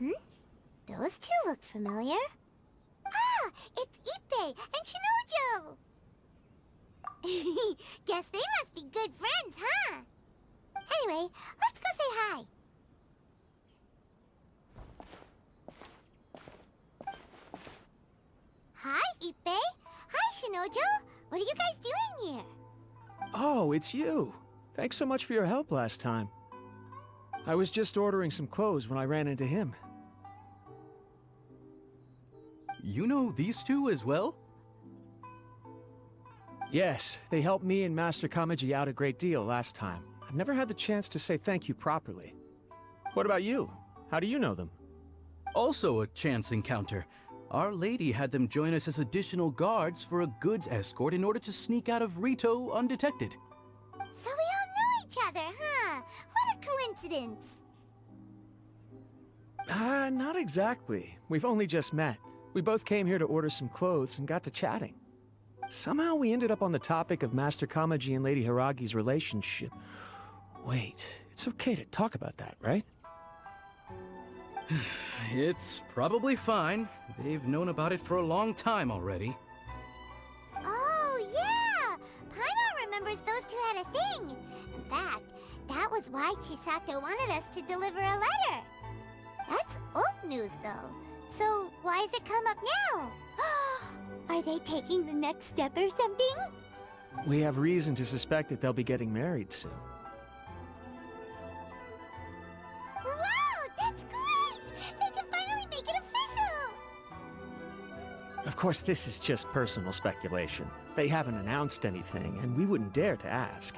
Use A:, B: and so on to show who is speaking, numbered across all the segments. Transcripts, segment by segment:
A: Those two look familiar. Ah, it's Ippei and Shinojo! Guess they must be good friends, huh? Anyway, let's go say hi. Hi, Ippei. Hi, Shinojo. What are you guys doing here?
B: Oh, it's you. Thanks so much for your help last time. I was just ordering some clothes when I ran into him.
C: You know these two as well?
B: Yes, they helped me and Master Kamaji out a great deal last time. I've never had the chance to say thank you properly. What about you? How do you know them?
C: Also a chance encounter. Our lady had them join us as additional guards for a goods escort in order to sneak out of Rito undetected.
A: So we all know each other, huh? What a coincidence.
B: Not exactly. We've only just met. We both came here to order some clothes and got to chatting. Somehow we ended up on the topic of Master Kamaji and Lady Hiragi's relationship. Wait, it's okay to talk about that, right?
C: It's probably fine. They've known about it for a long time already.
A: Oh, yeah! Paimon remembers those two had a thing. In fact, that was why Chisato wanted us to deliver a letter. That's old news, though. So why has it come up now? Are they taking the next step or something?
B: We have reason to suspect that they'll be getting married soon.
A: Wow, that's great! They can finally make it official!
B: Of course, this is just personal speculation. They haven't announced anything, and we wouldn't dare to ask.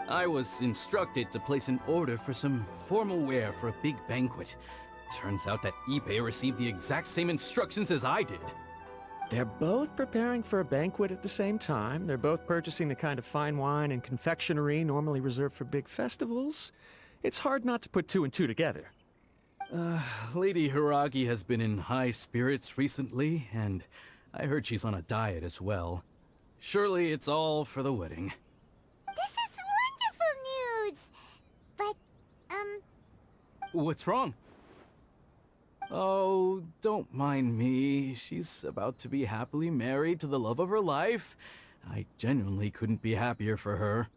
C: I was instructed to place an order for some formal wear for a big banquet. Turns out that Ippei received the exact same instructions as I did.
B: They're both preparing for a banquet at the same time. They're both purchasing the kind of fine wine and confectionery normally reserved for big festivals. It's hard not to put two and two together.
C: Lady Hiragi has been in high spirits recently, and I heard she's on a diet as well. Surely it's all for the wedding.
A: This is wonderful news! But,
C: What's wrong? Oh, don't mind me. She's about to be happily married to the love of her life. I genuinely couldn't be happier for her.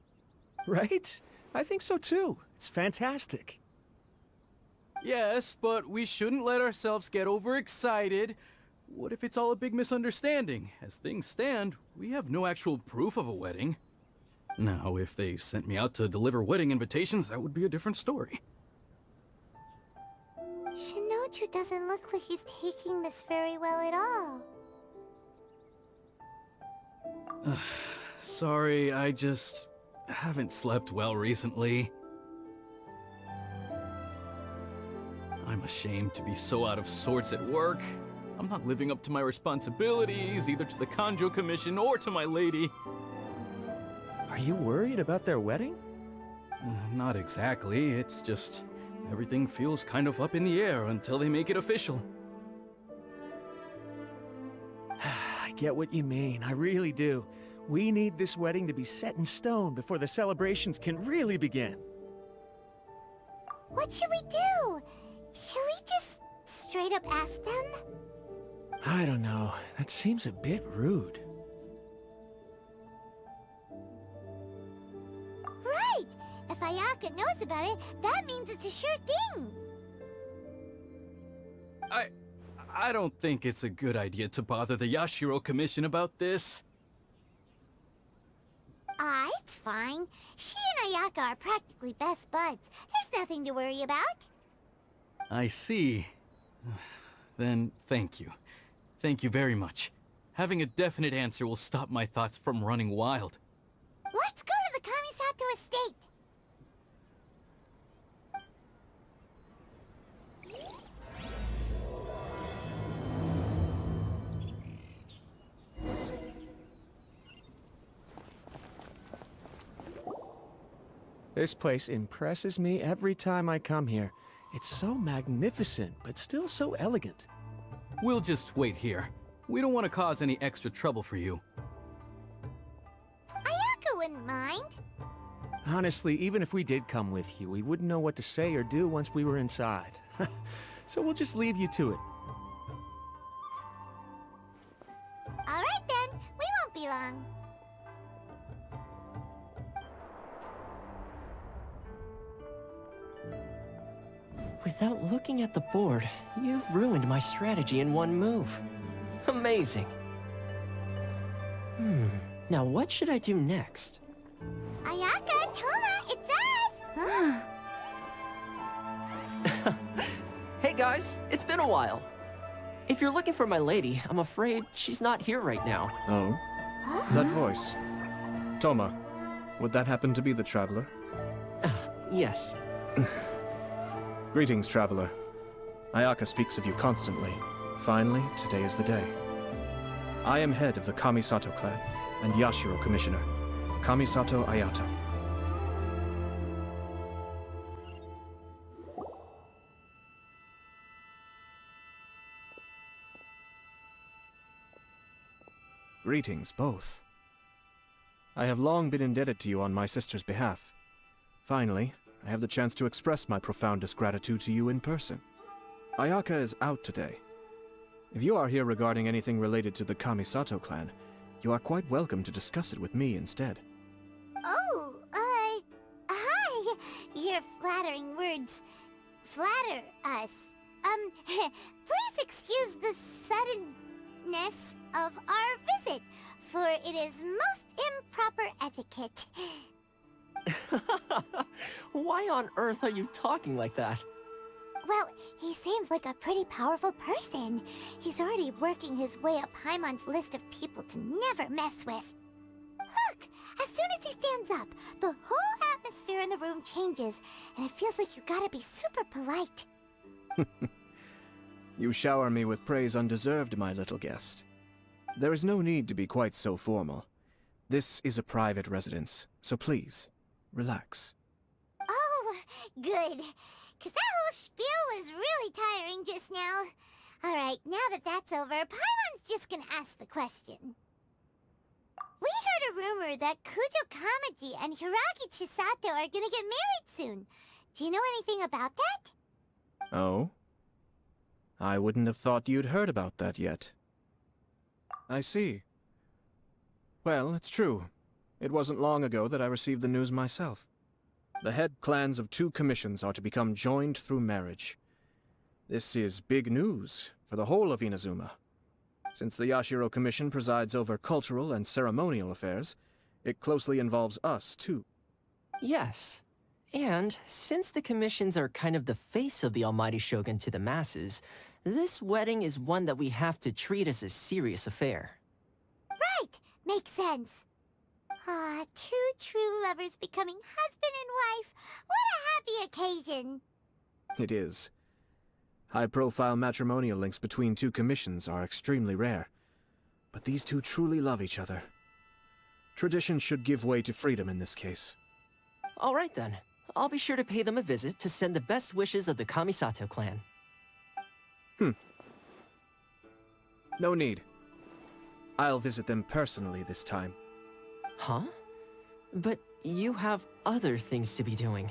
B: Right? I think so too. It's fantastic.
C: Yes, but we shouldn't let ourselves get overexcited. What if it's all a big misunderstanding? As things stand, we have no actual proof of a wedding. Now, if they sent me out to deliver wedding invitations, that would be a different story.
A: Shinoju doesn't look like he's taking this very well at all.
C: Sorry, I just haven't slept well recently. I'm ashamed to be so out of sorts at work. I'm not living up to my responsibilities, either to the Kanjo Commission or to my lady.
B: Are you worried about their wedding?
C: Not exactly, it's just everything feels kind of up in the air until they make it official.
B: I get what you mean, I really do. We need this wedding to be set in stone before the celebrations can really begin.
A: What should we do? Should we just straight up ask them?
B: I don't know. That seems a bit rude.
A: Right! If Ayaka knows about it, that means it's a sure thing!
C: I don't think it's a good idea to bother the Yashiro Commission about this.
A: It's fine. She and Ayaka are practically best buds. There's nothing to worry about.
C: I see. Then thank you. Thank you very much. Having a definite answer will stop my thoughts from running wild.
A: Let's go to the Kamisato estate!
B: This place impresses me every time I come here. It's so magnificent, but still so elegant.
C: We'll just wait here. We don't want to cause any extra trouble for you.
A: Ayaka wouldn't mind.
B: Honestly, even if we did come with you, we wouldn't know what to say or do once we were inside. so we'll just leave you to it.
A: All right then, we won't be long.
D: Without looking at the board, you've ruined my strategy in one move. Amazing. Now what should I do next?
A: Ayaka, Toma, it's us!
D: Hey guys, it's been a while. If you're looking for my lady, I'm afraid she's not here right now.
E: Oh? That voice. Toma, would that happen to be the Traveler?
D: Yes.
E: Greetings, Traveler. Ayaka speaks of you constantly. Finally, today is the day. I am head of the Kamisato clan and Yashiro Commissioner, Kamisato Ayato. Greetings, both. I have long been indebted to you on my sister's behalf. Finally, I have the chance to express my profoundest gratitude to you in person. Ayaka is out today. If you are here regarding anything related to the Kamisato clan, you are quite welcome to discuss it with me instead.
A: Oh, hi! Your flattering words flatter us. Please excuse the suddenness of our visit, for it is most improper etiquette.
D: Why on earth are you talking like that?
A: Well, he seems like a pretty powerful person. He's already working his way up Paimon's list of people to never mess with. Look! As soon as he stands up, the whole atmosphere in the room changes, and it feels like you gotta be super polite.
E: You shower me with praise undeserved, my little guest. There is no need to be quite so formal. This is a private residence, so please, relax.
A: Oh, good. 'Cause that whole spiel was really tiring just now. Alright, now that that's over, Paimon's just gonna ask the question. We heard a rumor that Kujo Kamaji and Hiragi Chisato are gonna get married soon. Do you know anything about that?
E: Oh? I wouldn't have thought you'd heard about that yet. I see. Well, it's true. It wasn't long ago that I received the news myself. The head clans of 2 commissions are to become joined through marriage. This is big news for the whole of Inazuma. Since the Yashiro Commission presides over cultural and ceremonial affairs, it closely involves us, too.
D: Yes. And since the commissions are kind of the face of the Almighty Shogun to the masses, this wedding is one that we have to treat as a serious affair.
A: Right! Makes sense. Ah, 2 true lovers becoming husband and wife. What a happy occasion.
E: It is. High-profile matrimonial links between 2 commissions are extremely rare. But these 2 truly love each other. Tradition should give way to freedom in this case.
D: All right then. I'll be sure to pay them a visit to send the best wishes of the Kamisato clan.
E: No need. I'll visit them personally this time.
D: Huh? But you have other things to be doing.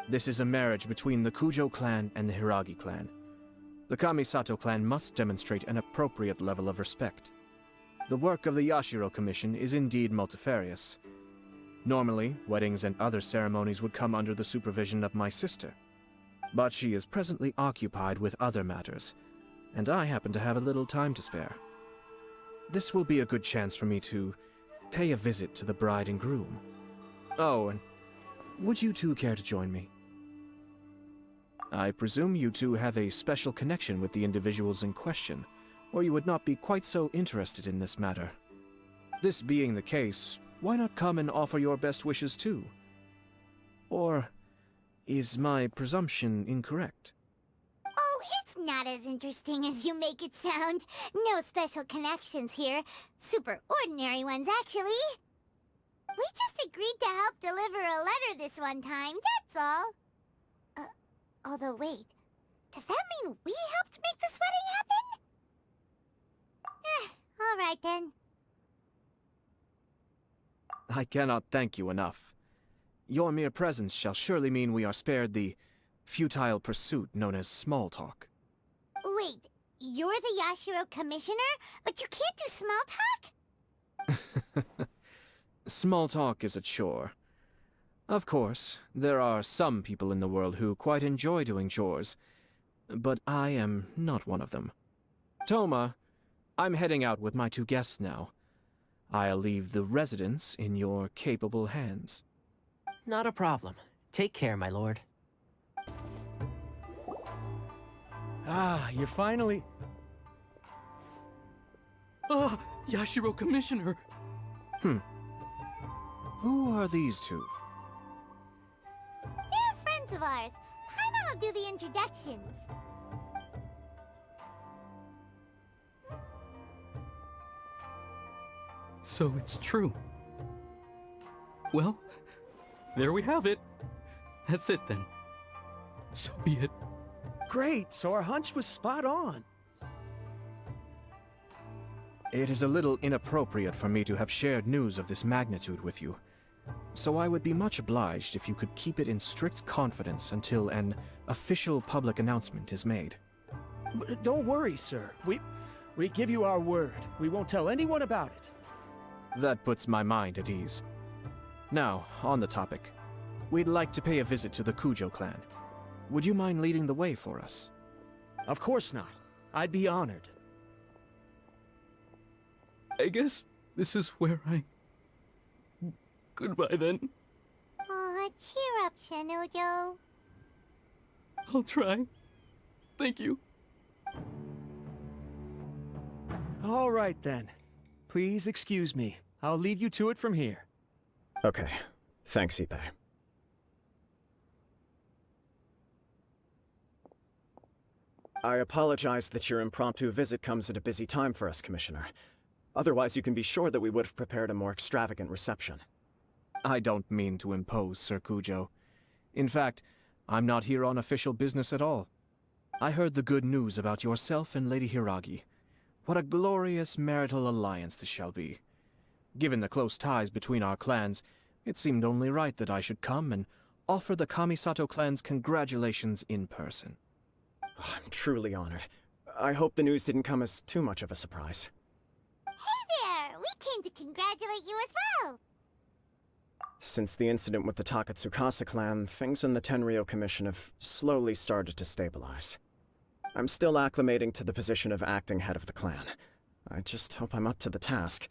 E: This is a marriage between the Kujo clan and the Hiragi clan. The Kamisato clan must demonstrate an appropriate level of respect. The work of the Yashiro Commission is indeed multifarious. Normally, weddings and other ceremonies would come under the supervision of my sister. But she is presently occupied with other matters, and I happen to have a little time to spare. This will be a good chance for me to pay a visit to the bride and groom. Oh, and would you 2 care to join me? I presume you 2 have a special connection with the individuals in question, or you would not be quite so interested in this matter. This being the case, why not come and offer your best wishes too? Or is my presumption incorrect?
A: Oh, it's not as interesting as you make it sound. No special connections here. Super ordinary ones, actually. We just agreed to help deliver a letter this one time, that's all. Although wait, does that mean we helped make this wedding happen? All right then.
E: I cannot thank you enough. Your mere presence shall surely mean we are spared the futile pursuit known as small talk.
A: Wait, you're the Yashiro commissioner, but you can't do small talk?
E: Small talk is a chore. Of course, there are some people in the world who quite enjoy doing chores, but I am not one of them. Toma, I'm heading out with my 2 guests now. I'll leave the residence in your capable hands.
D: Not a problem. Take care, my lord.
B: Ah, you're finally...
C: Ah, Yashiro Commissioner!
E: Who are these 2?
A: They're friends of ours. Paimon will do the introductions.
C: So it's true. Well, there we have it. That's it then. So be it.
B: Great, so our hunch was spot on.
E: It is a little inappropriate for me to have shared news of this magnitude with you, so I would be much obliged if you could keep it in strict confidence until an official public announcement is made.
B: Don't worry, sir. We give you our word. We won't tell anyone about it.
E: That puts my mind at ease. Now, on the topic. We'd like to pay a visit to the Kujo clan. Would you mind leading the way for us?
B: Of course not. I'd be honored.
C: I guess this is where I... Goodbye then.
A: Aw, cheer up, Shinojo.
C: I'll try. Thank you.
B: All right, then. Please excuse me. I'll leave you to it from here.
F: Okay. Thanks, Ippei. I apologize that your impromptu visit comes at a busy time for us, Commissioner. Otherwise, you can be sure that we would have prepared a more extravagant reception.
E: I don't mean to impose, Sir Kujo. In fact, I'm not here on official business at all. I heard the good news about yourself and Lady Hiragi. What a glorious marital alliance this shall be. Given the close ties between our clans, it seemed only right that I should come and offer the Kamisato clan's congratulations in person.
F: I'm truly honored. I hope the news didn't come as too much of a surprise.
A: Hey there! We came to congratulate you as well!
F: Since the incident with the Takatsukasa clan, things in the Tenryou Commission have slowly started to stabilize. I'm still acclimating to the position of acting head of the clan. I just hope I'm up to the task,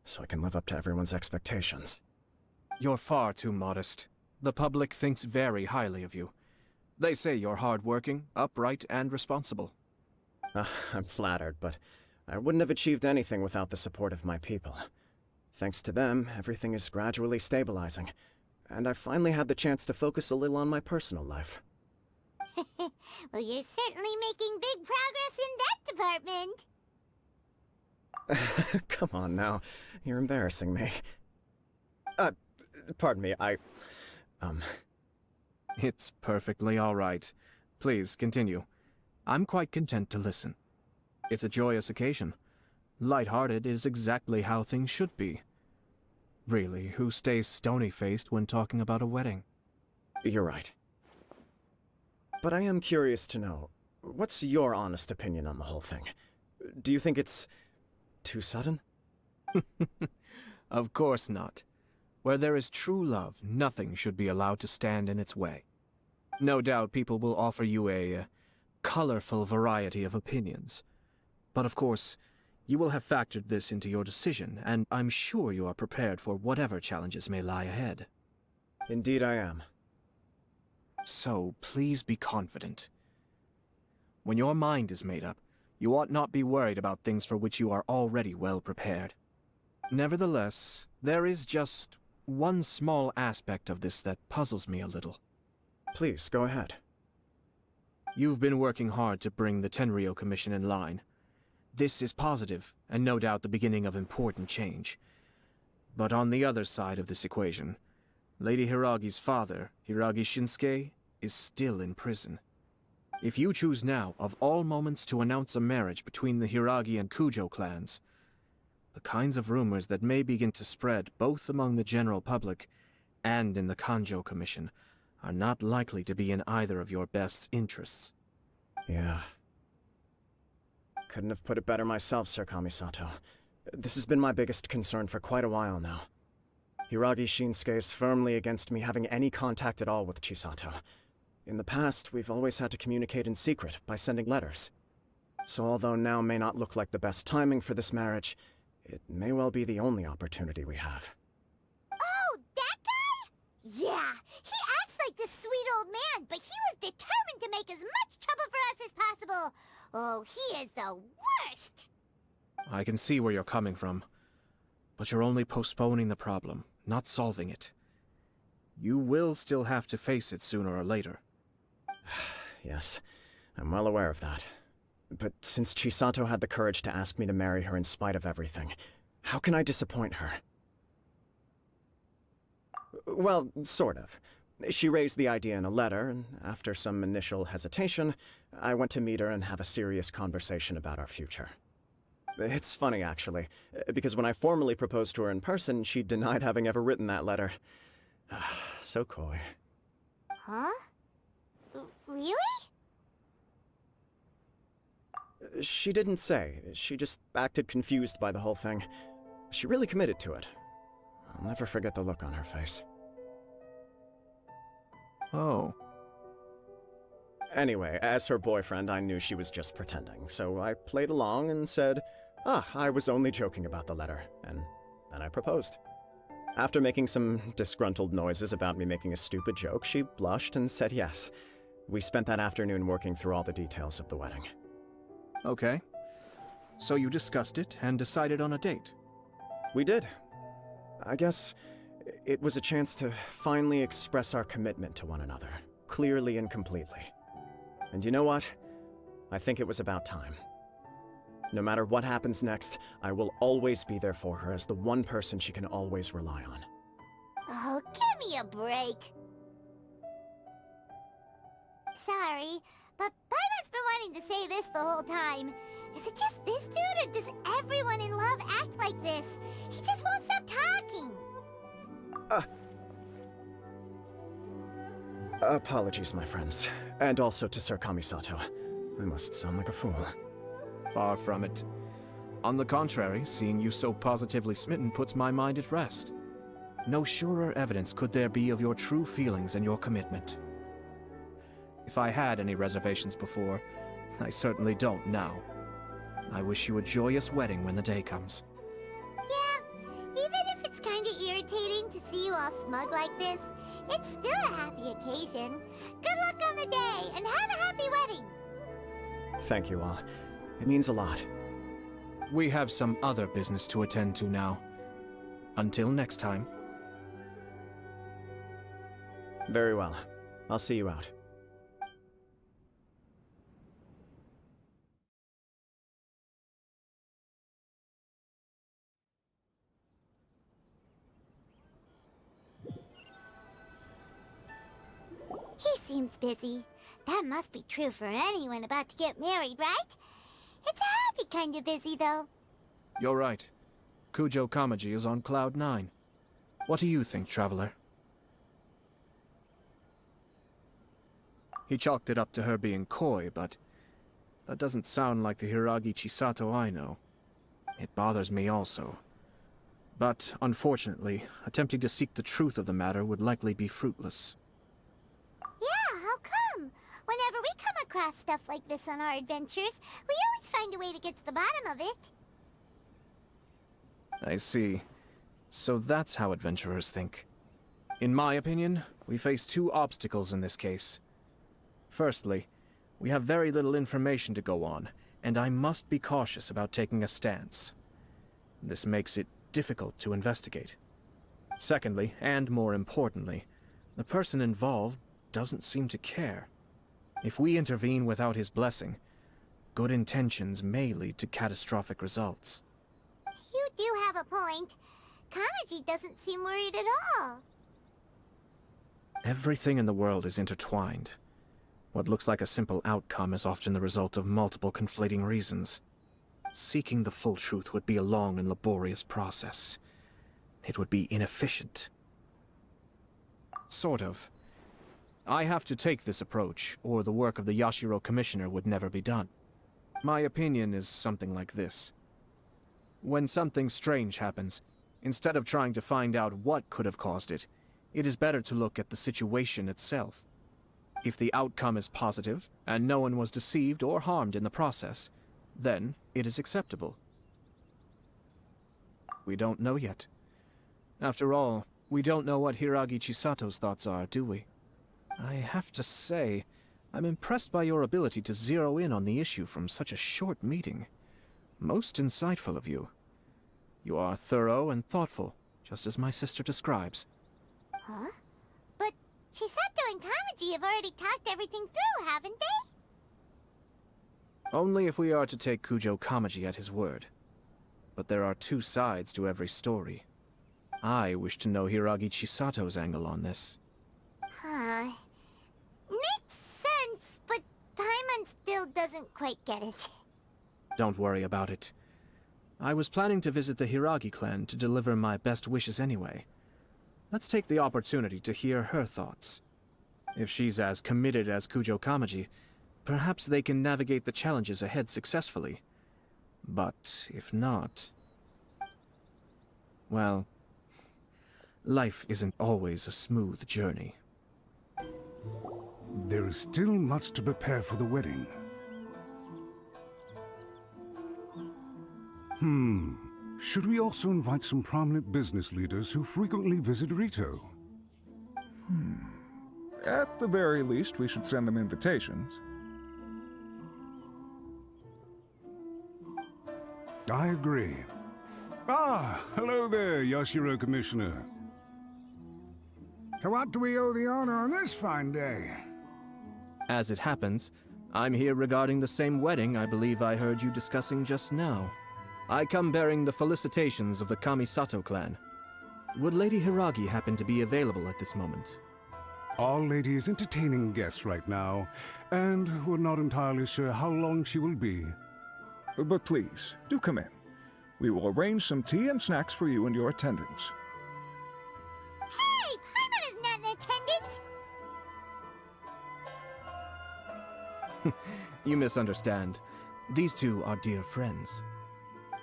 F: so I can live up to everyone's expectations.
E: You're far too modest. The public thinks very highly of you. They say you're hardworking, upright, and responsible.
F: I'm flattered, but I wouldn't have achieved anything without the support of my people. Thanks to them, everything is gradually stabilizing, and I finally had the chance to focus a little on my personal life.
A: Well, you're certainly making big progress in that department.
F: Come on now, you're embarrassing me. Pardon me,
E: It's perfectly all right. Please, continue. I'm quite content to listen. It's a joyous occasion. Light-hearted is exactly how things should be. Really, who stays stony-faced when talking about a wedding?
F: You're right. But I am curious to know, what's your honest opinion on the whole thing? Do you think it's too sudden?
E: Of course not. Where there is true love, nothing should be allowed to stand in its way. No doubt people will offer you a colorful variety of opinions. But of course, you will have factored this into your decision, and I'm sure you are prepared for whatever challenges may lie ahead.
F: Indeed I am.
E: So, please be confident. When your mind is made up, you ought not be worried about things for which you are already well prepared. Nevertheless, there is just one small aspect of this that puzzles me a little.
F: Please, go ahead.
E: You've been working hard to bring the Tenryou Commission in line. This is positive, and no doubt the beginning of important change. But on the other side of this equation, Lady Hiragi's father, Hiragi Shinsuke, is still in prison. If you choose now, of all moments, to announce a marriage between the Hiragi and Kujo clans, the kinds of rumors that may begin to spread both among the general public and in the Kanjo Commission, are not likely to be in either of your best interests.
F: Yeah. Couldn't have put it better myself, Sir Kamisato. This has been my biggest concern for quite a while now. Hiragi Shinsuke is firmly against me having any contact at all with Chisato. In the past, we've always had to communicate in secret by sending letters. So although now may not look like the best timing for this marriage, it may well be the only opportunity we have.
A: Oh, that guy? Yeah, he acts like this sweet old man, but he was determined to make as much trouble for us as possible. Oh, he is the worst!
E: I can see where you're coming from, but you're only postponing the problem, not solving it. You will still have to face it sooner or later.
F: Yes, I'm well aware of that. But since Chisato had the courage to ask me to marry her in spite of everything, how can I disappoint her? Well, sort of. She raised the idea in a letter, and after some initial hesitation, I went to meet her and have a serious conversation about our future. It's funny, actually, because when I formally proposed to her in person, she denied having ever written that letter. So coy.
A: Huh? Really?
F: She didn't say. She just acted confused by the whole thing. She really committed to it. I'll never forget the look on her face.
E: Oh.
F: Anyway, as her boyfriend, I knew she was just pretending, so I played along and said, I was only joking about the letter, and then I proposed. After making some disgruntled noises about me making a stupid joke, she blushed and said yes. We spent that afternoon working through all the details of the wedding.
E: Okay. So you discussed it and decided on a date?
F: We did. I guess it was a chance to finally express our commitment to one another, clearly and completely. And you know what? I think it was about time. No matter what happens next, I will always be there for her as the one person she can always rely on.
A: Oh, give me a break. Sorry, but Paimon's been wanting to say this the whole time. Is it just this dude, or does everyone in love act like this? He just won't stop talking.
F: Apologies, my friends. And also to Sir Kamisato. I must sound like a fool.
E: Far from it. On the contrary, seeing you so positively smitten puts my mind at rest. No surer evidence could there be of your true feelings and your commitment. If I had any reservations before, I certainly don't now. I wish you a joyous wedding when the day comes.
A: Yeah, even if it's kinda irritating to see you all smug like this, it's still a happy occasion. Good luck on the day, and have a happy wedding!
F: Thank you all. It means a lot.
E: We have some other business to attend to now. Until next time.
F: Very well. I'll see you out.
A: He seems busy. That must be true for anyone about to get married, right? It's a happy kind of busy, though.
E: You're right. Kujo Kamaji is on Cloud 9. What do you think, Traveler? He chalked it up to her being coy, but that doesn't sound like the Hiragi Chisato I know. It bothers me also. But, unfortunately, attempting to seek the truth of the matter would likely be fruitless.
A: Yeah, how come? Whenever we come across stuff like this on our adventures, we always find a way to get to the bottom of it.
E: I see. So that's how adventurers think. In my opinion, we face two obstacles in this case. Firstly, we have very little information to go on, and I must be cautious about taking a stance. This makes it difficult to investigate. Secondly, and more importantly, the person involved doesn't seem to care. If we intervene without his blessing, good intentions may lead to catastrophic results.
A: You do have a point. Kamaji doesn't seem worried at all.
E: Everything in the world is intertwined. What looks like a simple outcome is often the result of multiple conflating reasons. Seeking the full truth would be a long and laborious process. It would be inefficient. Sort of. I have to take this approach, or the work of the Yashiro Commissioner would never be done. My opinion is something like this. When something strange happens, instead of trying to find out what could have caused it, it is better to look at the situation itself. If the outcome is positive, and no one was deceived or harmed in the process, then it is acceptable. We don't know yet. After all, we don't know what Hiragi Chisato's thoughts are, do we? I have to say, I'm impressed by your ability to zero in on the issue from such a short meeting. Most insightful of you. You are thorough and thoughtful, just as my sister describes.
A: Huh? But Chisato and Kamaji have already talked everything through, haven't they?
E: Only if we are to take Kujo Kamaji at his word. But there are two sides to every story. I wish to know Hiragi Chisato's angle on this.
A: Huh. Makes sense, but Paimon still doesn't quite get it.
E: Don't worry about it. I was planning to visit the Hiragi clan to deliver my best wishes anyway. Let's take the opportunity to hear her thoughts. If she's as committed as Kujo Kamaji, perhaps they can navigate the challenges ahead successfully. But if not... well, life isn't always a smooth journey.
G: There is still much to prepare for the wedding. Should we also invite some prominent business leaders who frequently visit Rito?
H: At the very least, we should send them invitations.
G: I agree. Ah, hello there, Yashiro Commissioner. To what do we owe the honor on this fine day?
E: As it happens, I'm here regarding the same wedding I believe I heard you discussing just now. I come bearing the felicitations of the Kamisato clan. Would Lady Hiragi happen to be available at this moment?
G: Our lady is entertaining guests right now, and we're not entirely sure how long she will be.
H: But please, do come in. We will arrange some tea and snacks for you and your attendants.
A: Hey! Paimon is not an attendant!
E: You misunderstand. These two are dear friends.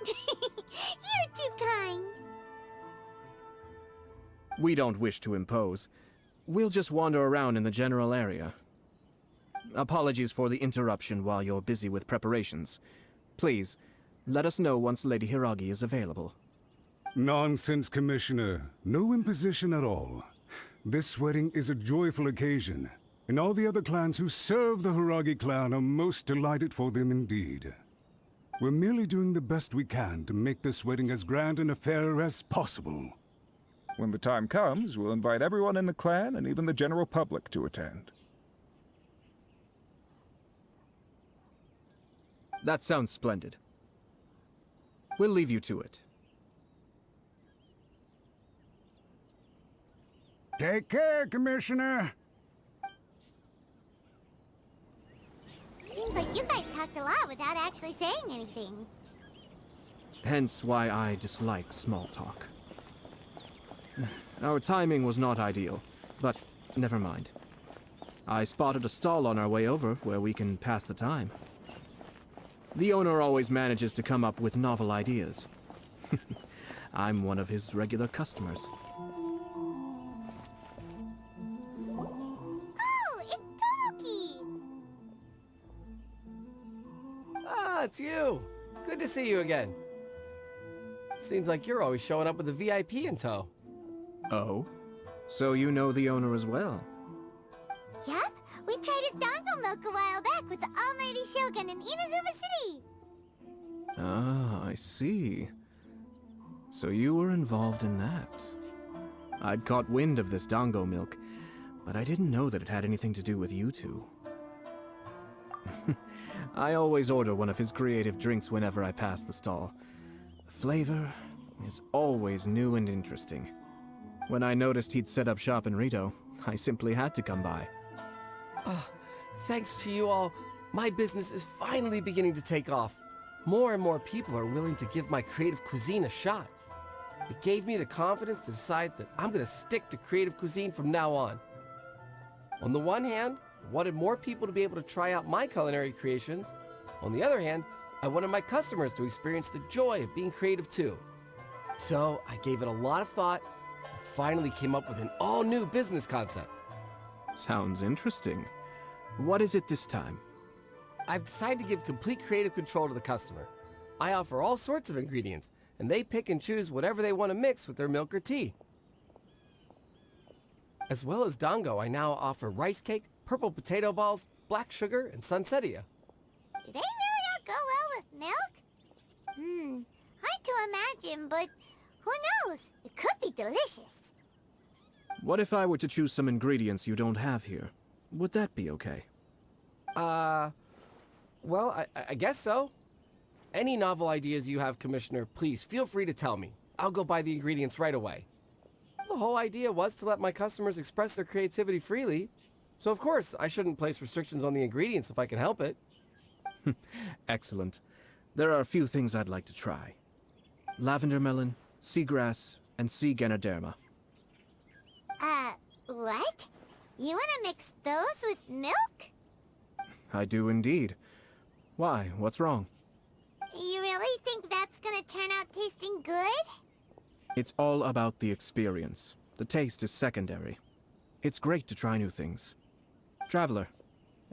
A: You're too kind.
E: We don't wish to impose. We'll just wander around in the general area. Apologies for the interruption while you're busy with preparations. Please, let us know once Lady Hiragi is available.
G: Nonsense, Commissioner. No imposition at all. This wedding is a joyful occasion, and all the other clans who serve the Hiragi clan are most delighted for them indeed. We're merely doing the best we can to make this wedding as grand an affair as possible.
H: When the time comes, we'll invite everyone in the clan and even the general public to attend.
E: That sounds splendid. We'll leave you to it.
G: Take care, Commissioner.
A: Seems like you guys talked a lot without actually saying anything.
E: Hence why I dislike small talk. Our timing was not ideal, but never mind. I spotted a stall on our way over where we can pass the time. The owner always manages to come up with novel ideas. I'm one of his regular customers.
A: Oh, it's Tomoki!
I: Ah, it's you. Good to see you again. Seems like you're always showing up with a VIP in tow.
E: Oh? So you know the owner as well?
A: Yup, we tried his dango milk a while back with the almighty Shogun in Inazuma City.
E: Ah, I see. So you were involved in that. I'd caught wind of this dango milk, but I didn't know that it had anything to do with you two. I always order one of his creative drinks whenever I pass the stall. The flavor is always new and interesting. When I noticed he'd set up shop in Rito, I simply had to come by.
I: Thanks to you all, my business is finally beginning to take off. More and more people are willing to give my creative cuisine a shot. It gave me the confidence to decide that I'm gonna stick to creative cuisine from now on. On the one hand, I wanted more people to be able to try out my culinary creations. On the other hand, I wanted my customers to experience the joy of being creative too. So I gave it a lot of thought and finally came up with an all-new business concept.
E: Sounds interesting. What is it this time?
I: I've decided to give complete creative control to the customer. I offer all sorts of ingredients, and they pick and choose whatever they want to mix with their milk or tea. As well as dango, I now offer rice cake, purple potato balls, black sugar, and sunsettia.
A: Do they really all go well with milk? Hard to imagine, but who knows? It could be delicious.
E: What if I were to choose some ingredients you don't have here? Would that be okay?
I: Well, I guess so. Any novel ideas you have, Commissioner, please feel free to tell me. I'll go buy the ingredients right away. The whole idea was to let my customers express their creativity freely. So of course, I shouldn't place restrictions on the ingredients if I can help it.
E: Excellent. There are a few things I'd like to try. Lavender melon, seagrass, and sea Ganoderma.
A: What? You want to mix those with milk?
E: I do indeed. Why? What's wrong?
A: You really think that's gonna turn out tasting good?
E: It's all about the experience. The taste is secondary. It's great to try new things. Traveler,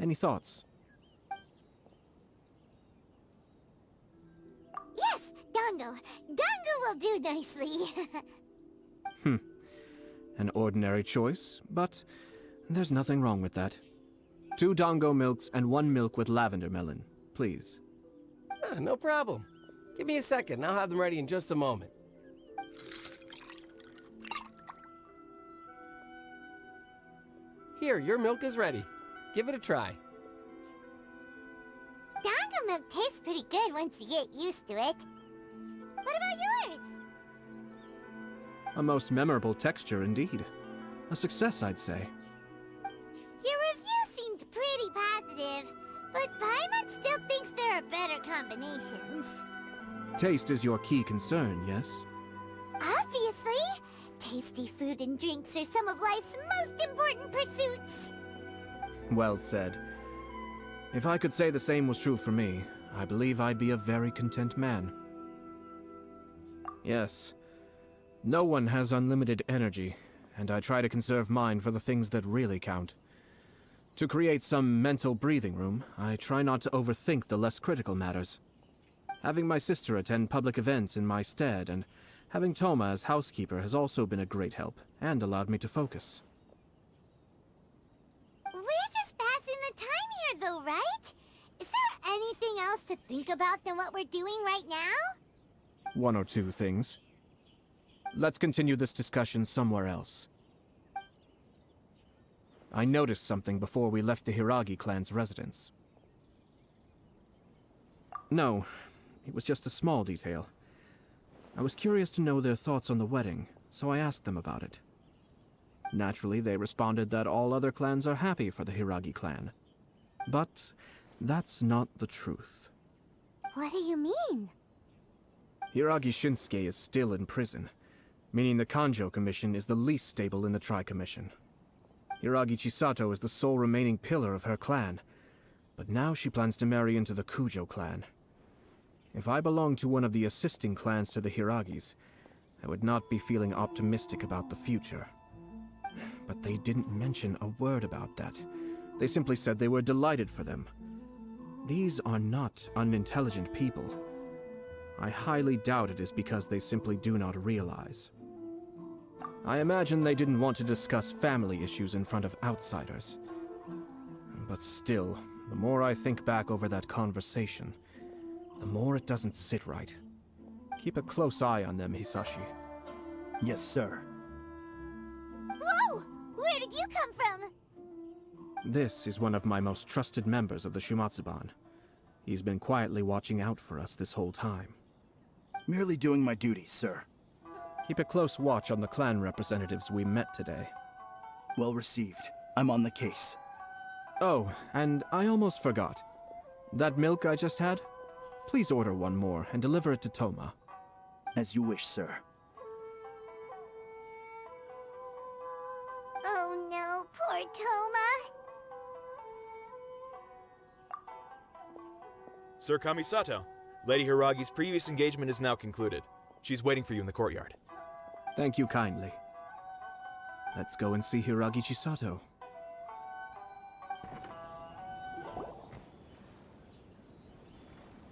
E: any thoughts?
A: Yes, Dango. Dango will do nicely.
E: An ordinary choice, but there's nothing wrong with that. 2 dango milks and 1 milk with lavender melon, please.
I: No problem. Give me a second, and I'll have them ready in just a moment. Here, your milk is ready. Give it a try.
A: Dango milk tastes pretty good once you get used to it. What about yours?
E: A most memorable texture indeed. A success, I'd say.
A: Your review seemed pretty positive, but Paimon still thinks there are better combinations.
E: Taste is your key concern, yes?
A: Obviously! Tasty food and drinks are some of life's most important pursuits.
E: Well said. If I could say the same was true for me, I believe I'd be a very content man. Yes. No one has unlimited energy, and I try to conserve mine for the things that really count. To create some mental breathing room, I try not to overthink the less critical matters. Having my sister attend public events in my stead, and having Toma as housekeeper has also been a great help, and allowed me to focus.
A: We're just passing the time here, though, right? Is there anything else to think about than what we're doing right now?
E: 1 or 2 things. Let's continue this discussion somewhere else. I noticed something before we left the Hiragi clan's residence. No, it was just a small detail. I was curious to know their thoughts on the wedding, so I asked them about it. Naturally, they responded that all other clans are happy for the Hiragi clan. But that's not the truth.
A: What do you mean?
E: Hiragi Shinsuke is still in prison, meaning the Kanjo Commission is the least stable in the Tri-Commission. Hiragi Chisato is the sole remaining pillar of her clan, but now she plans to marry into the Kujo clan. If I belonged to one of the assisting clans to the Hiragis, I would not be feeling optimistic about the future. But they didn't mention a word about that. They simply said they were delighted for them. These are not unintelligent people. I highly doubt it is because they simply do not realize. I imagine they didn't want to discuss family issues in front of outsiders. But still, the more I think back over that conversation, the more it doesn't sit right. Keep a close eye on them, Hisashi.
J: Yes, sir.
A: Whoa! Where did you come from?
E: This is one of my most trusted members of the Shumatsuban. He's been quietly watching out for us this whole time.
J: Merely doing my duty, sir.
E: Keep a close watch on the clan representatives we met today.
J: Well received. I'm on the case.
E: Oh, and I almost forgot. That milk I just had? Please order one more and deliver it to Toma.
J: As you wish, sir.
A: Oh no, poor Toma.
K: Sir Kamisato. Lady Hiragi's previous engagement is now concluded. She's waiting for you in the courtyard.
E: Thank you kindly. Let's go and see Hiragi Chisato.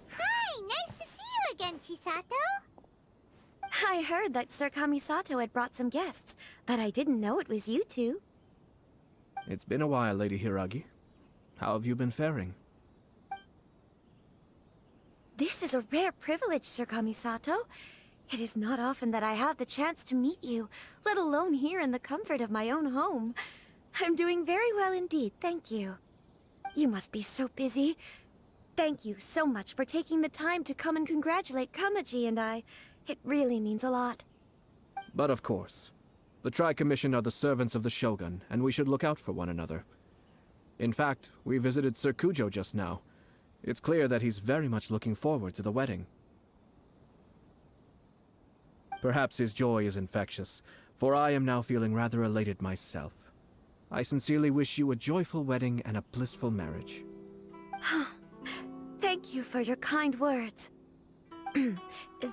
A: Hi, nice to see you again, Chisato.
L: I heard that Sir Kamisato had brought some guests, but I didn't know it was you two.
E: It's been a while, Lady Hiragi. How have you been faring?
L: This is a rare privilege, Sir Kamisato. It is not often that I have the chance to meet you, let alone here in the comfort of my own home. I'm doing very well indeed, thank you. You must be so busy. Thank you so much for taking the time to come and congratulate Kamaji and I. It really means a lot.
E: But of course. The Tri-Commission are the servants of the Shogun, and we should look out for one another. In fact, we visited Sir Kujo just now. It's clear that he's very much looking forward to the wedding. Perhaps his joy is infectious, for I am now feeling rather elated myself. I sincerely wish you a joyful wedding and a blissful marriage.
L: Thank you for your kind words.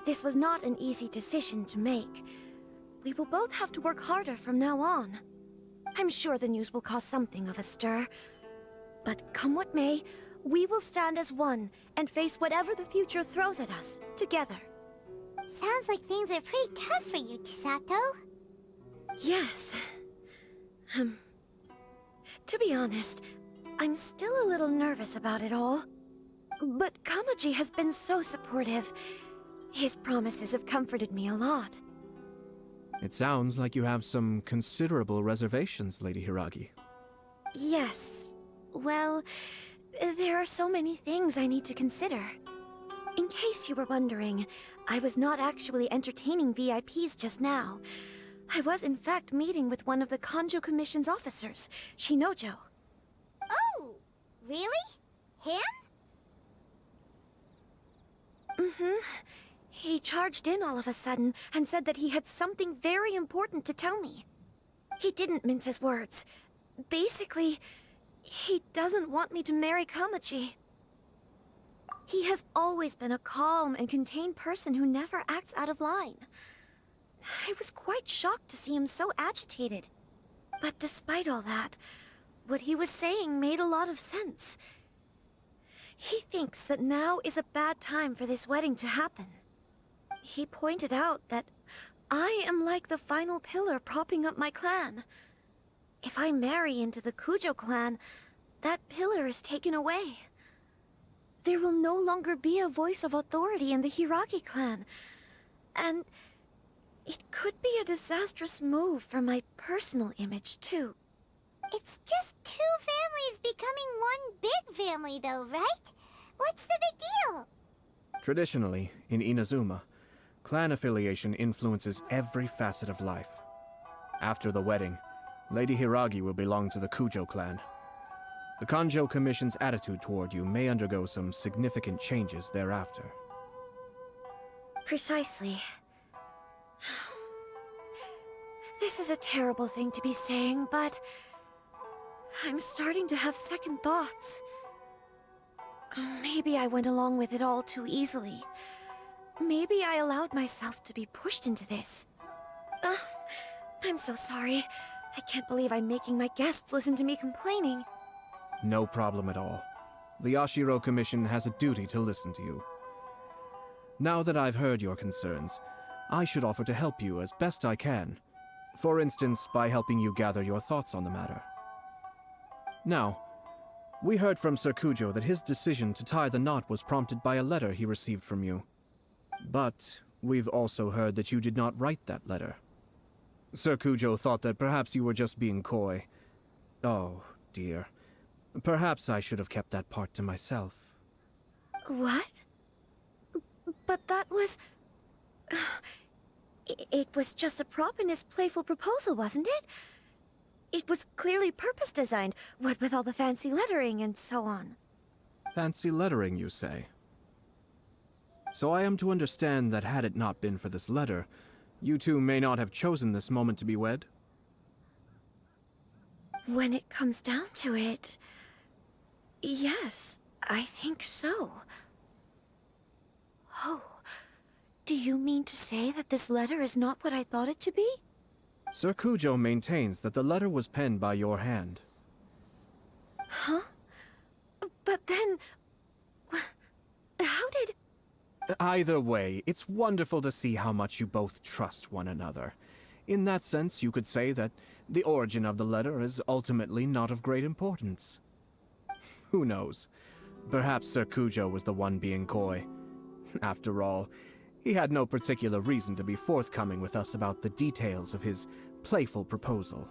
L: This was not an easy decision to make. We will both have to work harder from now on. I'm sure the news will cause something of a stir. But come what may, we will stand as one and face whatever the future throws at us, together.
A: Sounds like things are pretty tough for you, Chisato.
L: Yes. To be honest, I'm still a little nervous about it all. But Kamaji has been so supportive. His promises have comforted me a lot.
E: It sounds like you have some considerable reservations, Lady Hiragi.
L: Yes. Well, there are so many things I need to consider. In case you were wondering, I was not actually entertaining VIPs just now. I was in fact meeting with one of the Kanjo Commission's officers, Shinojo.
A: Oh, really? Him?
L: Mm-hmm. He charged in all of a sudden and said that he had something very important to tell me. He didn't mince his words. Basically, he doesn't want me to marry Kamaji. He has always been a calm and contained person who never acts out of line. I was quite shocked to see him so agitated. But despite all that, what he was saying made a lot of sense. He thinks that now is a bad time for this wedding to happen. He pointed out that I am like the final pillar propping up my clan. If I marry into the Kujo clan, that pillar is taken away. There will no longer be a voice of authority in the Hiragi clan. And it could be a disastrous move for my personal image, too.
A: It's just two families becoming one big family, though, right? What's the big deal?
E: Traditionally, in Inazuma, clan affiliation influences every facet of life. After the wedding, Lady Hiragi will belong to the Kujo clan. The Kanjo Commission's attitude toward you may undergo some significant changes thereafter.
L: Precisely. This is a terrible thing to be saying, but I'm starting to have second thoughts. Maybe I went along with it all too easily. Maybe I allowed myself to be pushed into this. I'm so sorry. I can't believe I'm making my guests listen to me complaining.
E: No problem at all. The Yashiro Commission has a duty to listen to you. Now that I've heard your concerns, I should offer to help you as best I can. For instance, by helping you gather your thoughts on the matter. Now, we heard from Sir Kujo that his decision to tie the knot was prompted by a letter he received from you. But we've also heard that you did not write that letter. Sir Kujo thought that perhaps you were just being coy. Oh, dear. Perhaps I should have kept that part to myself.
L: What? But that was... It was just a prop in his playful proposal, wasn't it? It was clearly purpose-designed, what with all the fancy lettering and so on.
E: Fancy lettering, you say? So I am to understand that had it not been for this letter, you two may not have chosen this moment to be wed?
L: When it comes down to it... yes, I think so. Oh, do you mean to say that this letter is not what I thought it to be?
E: Sir Kujo maintains that the letter was penned by your hand.
L: Huh? But then... how did...
E: Either way, it's wonderful to see how much you both trust one another. In that sense, you could say that the origin of the letter is ultimately not of great importance. Who knows? Perhaps Sir Kujo was the one being coy. After all, he had no particular reason to be forthcoming with us about the details of his playful proposal.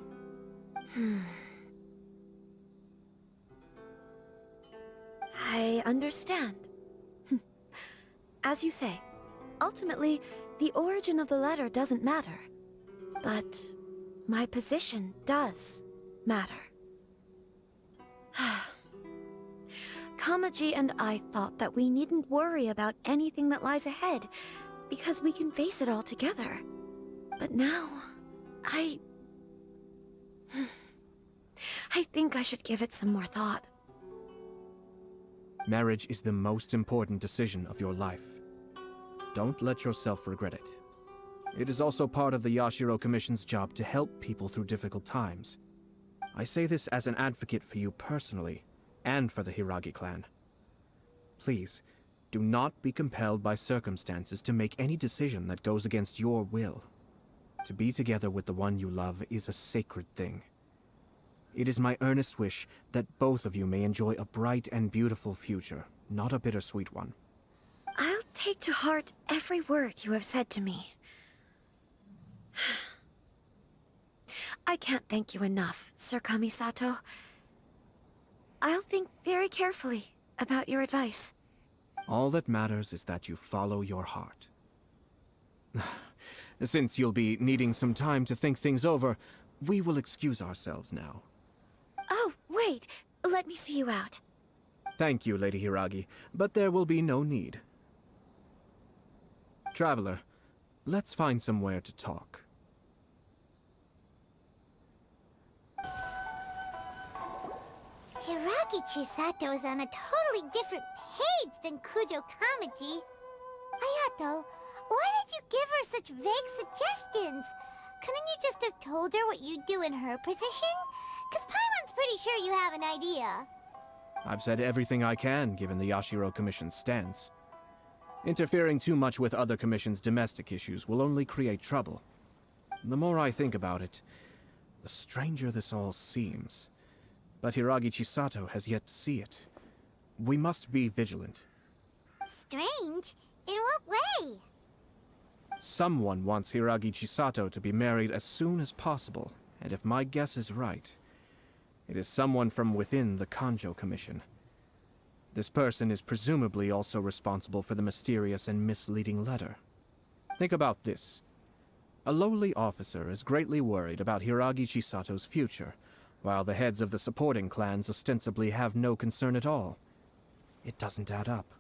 L: I understand. As you say, ultimately, the origin of the letter doesn't matter. But my position does matter. Kamaji and I thought that we needn't worry about anything that lies ahead, because we can face it all together. But now, I think I should give it some more thought.
E: Marriage is the most important decision of your life. Don't let yourself regret it. It is also part of the Yashiro Commission's job to help people through difficult times. I say this as an advocate for you personally, and for the Hiragi clan. Please, do not be compelled by circumstances to make any decision that goes against your will. To be together with the one you love is a sacred thing. It is my earnest wish that both of you may enjoy a bright and beautiful future, not a bittersweet one.
L: I'll take to heart every word you have said to me. I can't thank you enough, Sir Kamisato. I'll think very carefully about your advice.
E: All that matters is that you follow your heart. Since you'll be needing some time to think things over, we will excuse ourselves now.
L: Oh, wait! Let me see you out.
E: Thank you, Lady Hiragi, but there will be no need. Traveler, let's find somewhere to talk.
A: Hiragi Chisato is on a totally different page than Kujo Kamaji. Ayato, why did you give her such vague suggestions? Couldn't you just have told her what you'd do in her position? 'Cause Paimon's pretty sure you have an idea.
E: I've said everything I can, given the Yashiro Commission's stance. Interfering too much with other commissions' domestic issues will only create trouble. The more I think about it, the stranger this all seems. But Hiragi Chisato has yet to see it. We must be vigilant.
A: Strange? In what way?
E: Someone wants Hiragi Chisato to be married as soon as possible, and if my guess is right, it is someone from within the Kanjo Commission. This person is presumably also responsible for the mysterious and misleading letter. Think about this. A lowly officer is greatly worried about Hiragi Chisato's future, while the heads of the supporting clans ostensibly have no concern at all. It doesn't add up.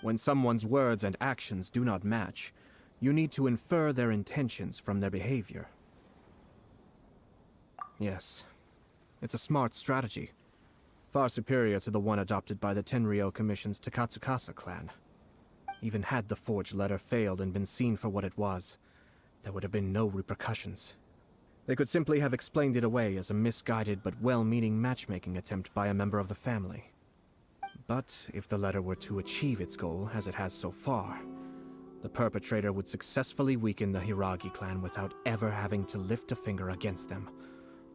E: When someone's words and actions do not match, you need to infer their intentions from their behavior. Yes, it's a smart strategy. Far superior to the one adopted by the Tenryou Commission's Takatsukasa clan. Even had the forged letter failed and been seen for what it was, there would have been no repercussions. They could simply have explained it away as a misguided but well-meaning matchmaking attempt by a member of the family. But if the letter were to achieve its goal, as it has so far, the perpetrator would successfully weaken the Hiragi clan without ever having to lift a finger against them,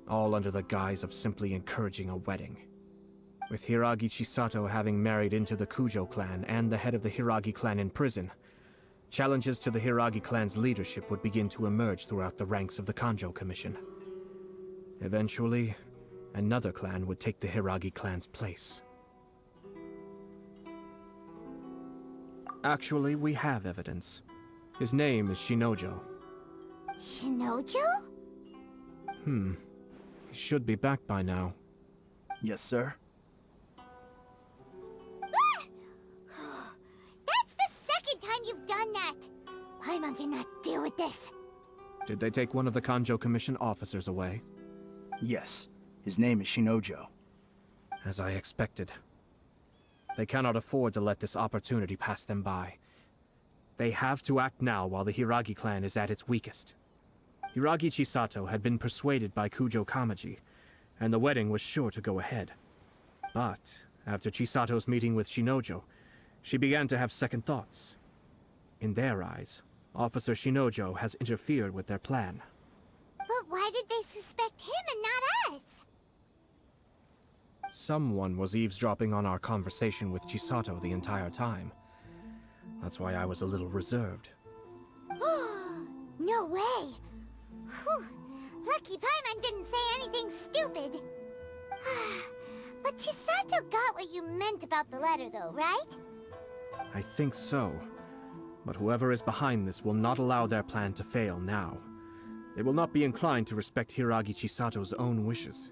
E: all under the guise of simply encouraging a wedding. With Hiragi Chisato having married into the Kujo clan and the head of the Hiragi clan in prison, challenges to the Hiragi clan's leadership would begin to emerge throughout the ranks of the Kanjo Commission. Eventually, another clan would take the Hiragi clan's place. Actually, we have evidence. His name is Shinojo.
A: Shinojo?
E: He should be back by now.
J: Yes, sir.
A: That's the second time you've done that! Paimon cannot deal with this.
E: Did they take one of the Kanjo Commission officers away?
J: Yes. His name is Shinojo.
E: As I expected. They cannot afford to let this opportunity pass them by. They have to act now while the Hiragi clan is at its weakest. Hiragi Chisato had been persuaded by Kujo Kamaji, and the wedding was sure to go ahead. But after Chisato's meeting with Shinojo, she began to have second thoughts. In their eyes, Officer Shinojo has interfered with their plan.
A: But why did they suspect him and not us?
E: Someone was eavesdropping on our conversation with Chisato the entire time. That's why I was a little reserved.
A: No way! Whew. Lucky Paimon didn't say anything stupid. But Chisato got what you meant about the letter though, right?
E: I think so. But whoever is behind this will not allow their plan to fail now. They will not be inclined to respect Hiragi Chisato's own wishes.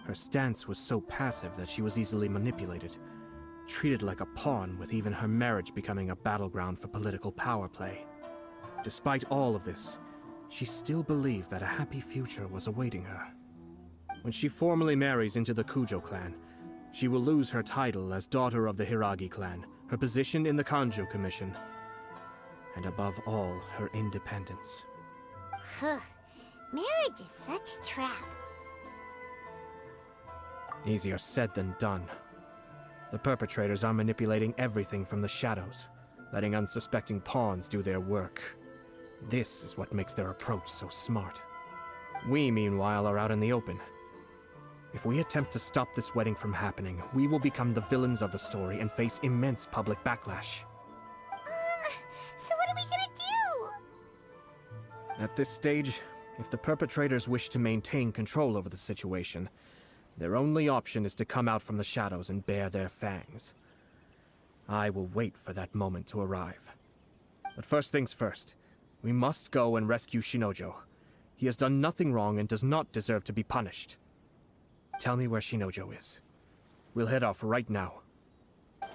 E: Her stance was so passive that she was easily manipulated, treated like a pawn, with even her marriage becoming a battleground for political power play. Despite all of this, she still believed that a happy future was awaiting her. When she formally marries into the Kujo clan, she will lose her title as daughter of the Hiragi clan, her position in the Kanjo Commission, and above all, her independence.
A: Marriage is such a trap.
E: Easier said than done. The perpetrators are manipulating everything from the shadows, letting unsuspecting pawns do their work. This is what makes their approach so smart. We, meanwhile, are out in the open. If we attempt to stop this wedding from happening, we will become the villains of the story and face immense public backlash.
A: So what are we gonna do?
E: At this stage, if the perpetrators wish to maintain control over the situation, their only option is to come out from the shadows and bare their fangs. I will wait for that moment to arrive. But first things first, we must go and rescue Shinojo. He has done nothing wrong and does not deserve to be punished. Tell me where Shinojo is. We'll head off right now.
A: What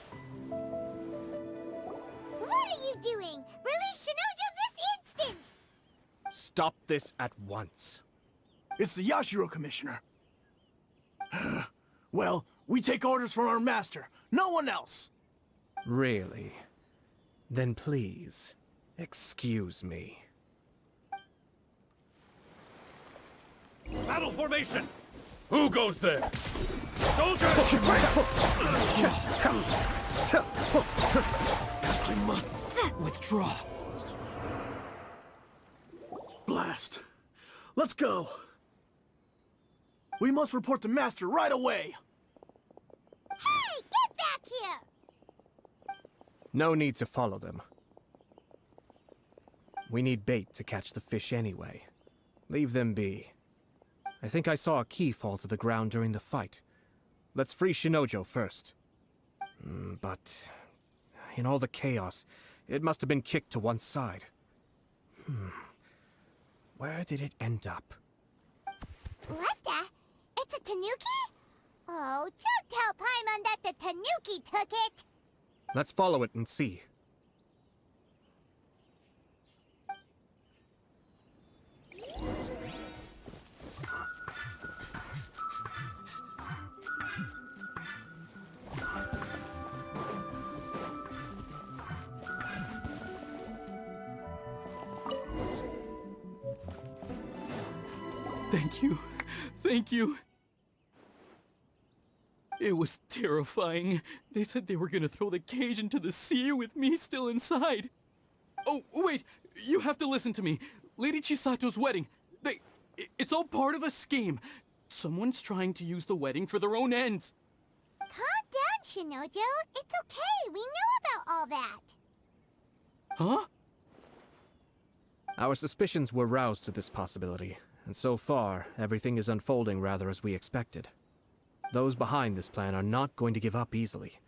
A: are you doing? Release Shinojo this instant!
E: Stop this at once.
J: It's the Yashiro Commissioner. Well, we take orders from our master, no one else.
E: Really? Then please, excuse me.
M: Battle formation! Who goes there? Soldiers!
J: I must withdraw. Blast. Let's go. We must report to Master right away.
A: Hey, get back here!
E: No need to follow them. We need bait to catch the fish anyway. Leave them be. I think I saw a key fall to the ground during the fight. Let's free Shinojo first. But in all the chaos, it must have been kicked to one side. Where did it end up?
A: What the? It's a tanuki? Oh, don't tell Paimon that the tanuki took it!
E: Let's follow it and see.
C: Thank you. Thank you. It was terrifying. They said they were gonna throw the cage into the sea with me still inside. Oh, wait! You have to listen to me. Lady Chisato's wedding. It's all part of a scheme. Someone's trying to use the wedding for their own ends.
A: Calm down, Shinojo. It's okay. We know about all that.
C: Huh?
E: Our suspicions were roused to this possibility, and so far, everything is unfolding rather as we expected. Those behind this plan are not going to give up easily.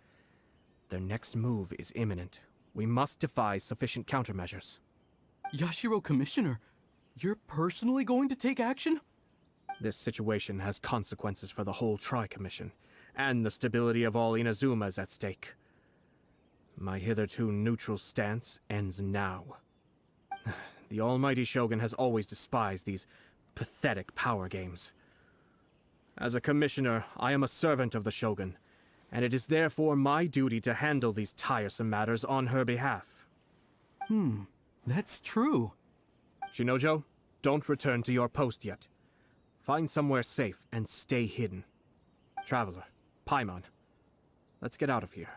E: Their next move is imminent. We must devise sufficient countermeasures.
C: Yashiro Commissioner, you're personally going to take action?
E: This situation has consequences for the whole Tri-Commission, and the stability of all Inazuma is at stake. My hitherto neutral stance ends now. The almighty Shogun has always despised these pathetic power games. As a commissioner, I am a servant of the Shogun, and it is therefore my duty to handle these tiresome matters on her behalf.
C: That's true.
E: Shinojo, don't return to your post yet. Find somewhere safe and stay hidden. Traveler, Paimon, let's get out of here.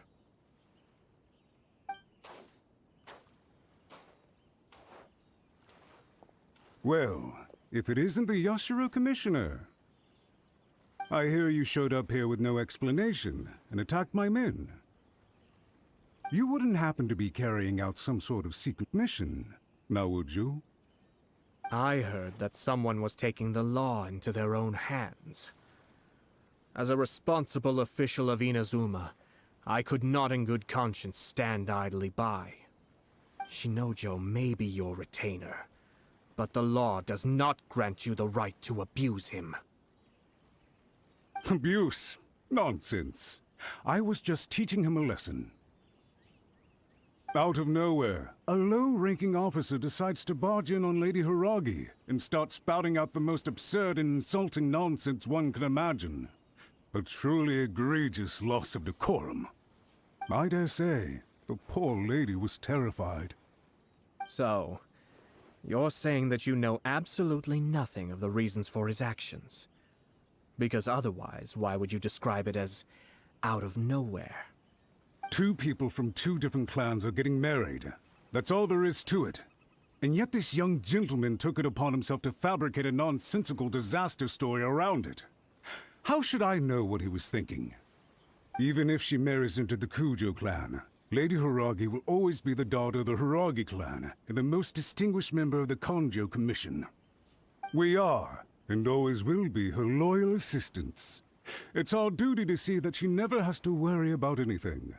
G: Well, if it isn't the Yashiro Commissioner. I hear you showed up here with no explanation and attacked my men. You wouldn't happen to be carrying out some sort of secret mission, now would you?
E: I heard that someone was taking the law into their own hands. As a responsible official of Inazuma, I could not in good conscience stand idly by. Shinojo may be your retainer, but the law does not grant you the right to abuse him.
G: Abuse? Nonsense. I was just teaching him a lesson. Out of nowhere, a low-ranking officer decides to barge in on Lady Hiragi and start spouting out the most absurd and insulting nonsense one can imagine. A truly egregious loss of decorum. I dare say, the poor lady was terrified.
E: So, you're saying that you know absolutely nothing of the reasons for his actions? Because otherwise, why would you describe it as out of nowhere?
G: Two people from two different clans are getting married. That's all there is to it. And yet this young gentleman took it upon himself to fabricate a nonsensical disaster story around it. How should I know what he was thinking? Even if she marries into the Kujo clan, Lady Hiragi will always be the daughter of the Hiragi clan and the most distinguished member of the Kanjo Commission. We are, and always will be, her loyal assistants. It's our duty to see that she never has to worry about anything.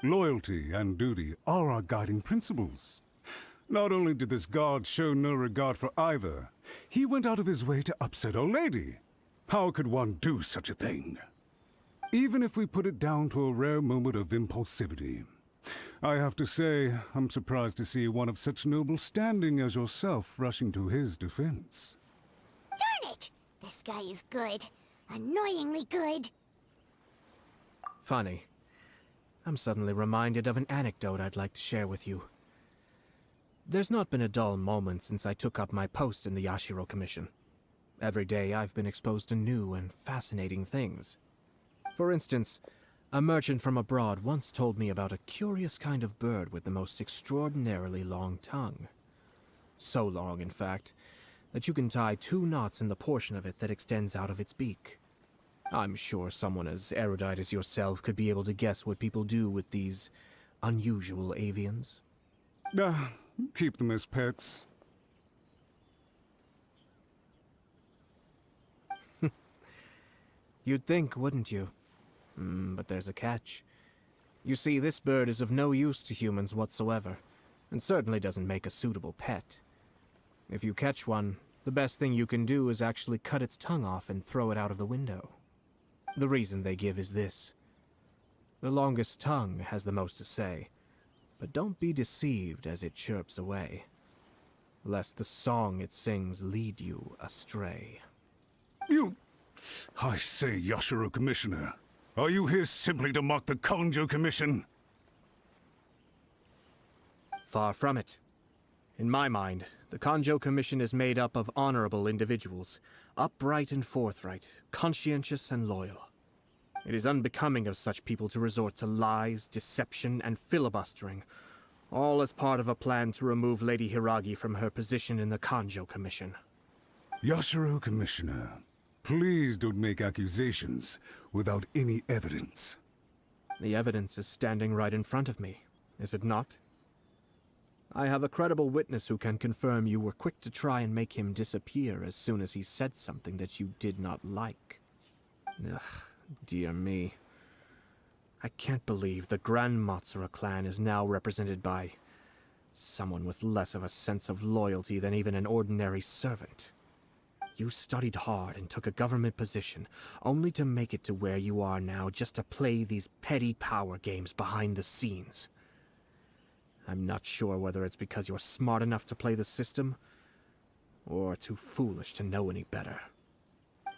G: Loyalty and duty are our guiding principles. Not only did this guard show no regard for either, he went out of his way to upset our lady. How could one do such a thing? Even if we put it down to a rare moment of impulsivity. I have to say, I'm surprised to see one of such noble standing as yourself rushing to his defense.
A: Darn it! This guy is good. Annoyingly good.
E: Funny. I'm suddenly reminded of an anecdote I'd like to share with you. There's not been a dull moment since I took up my post in the Yashiro Commission. Every day I've been exposed to new and fascinating things. For instance, a merchant from abroad once told me about a curious kind of bird with the most extraordinarily long tongue. So long, in fact, that you can tie 2 knots in the portion of it that extends out of its beak. I'm sure someone as erudite as yourself could be able to guess what people do with these unusual avians.
G: Keep them as pets.
E: You'd think, wouldn't you? But there's a catch. You see, this bird is of no use to humans whatsoever, and certainly doesn't make a suitable pet. If you catch one, the best thing you can do is actually cut its tongue off and throw it out of the window. The reason they give is this. The longest tongue has the most to say, but don't be deceived as it chirps away, lest the song it sings lead you astray.
G: I say, Yashiro Commissioner, are you here simply to mock the Kanjo Commission?
E: Far from it. In my mind, the Kanjo Commission is made up of honorable individuals, upright and forthright, conscientious and loyal. It is unbecoming of such people to resort to lies, deception, and filibustering, all as part of a plan to remove Lady Hiragi from her position in the Kanjo Commission.
G: Yashiro Commissioner, please don't make accusations without any evidence.
E: The evidence is standing right in front of me, is it not? I have a credible witness who can confirm you were quick to try and make him disappear as soon as he said something that you did not like. Ugh, dear me. I can't believe the Grand Matsura clan is now represented by someone with less of a sense of loyalty than even an ordinary servant. You studied hard and took a government position, only to make it to where you are now just to play these petty power games behind the scenes. I'm not sure whether it's because you're smart enough to play the system, or too foolish to know any better.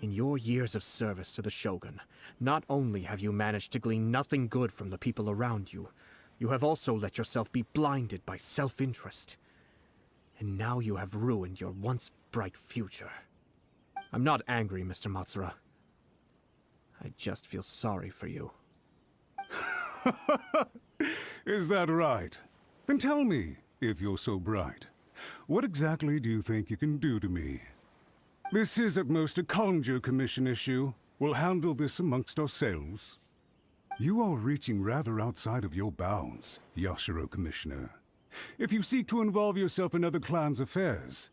E: In your years of service to the Shogun, not only have you managed to glean nothing good from the people around you, you have also let yourself be blinded by self-interest. And now you have ruined your once bright future. I'm not angry, Mr. Matsura. I just feel sorry for you.
G: Is that right? Then tell me, if you're so bright, what exactly do you think you can do to me? This is at most a Kanjo Commission issue. We'll handle this amongst ourselves. You are reaching rather outside of your bounds, Yashiro Commissioner. If you seek to involve yourself in other clans' affairs,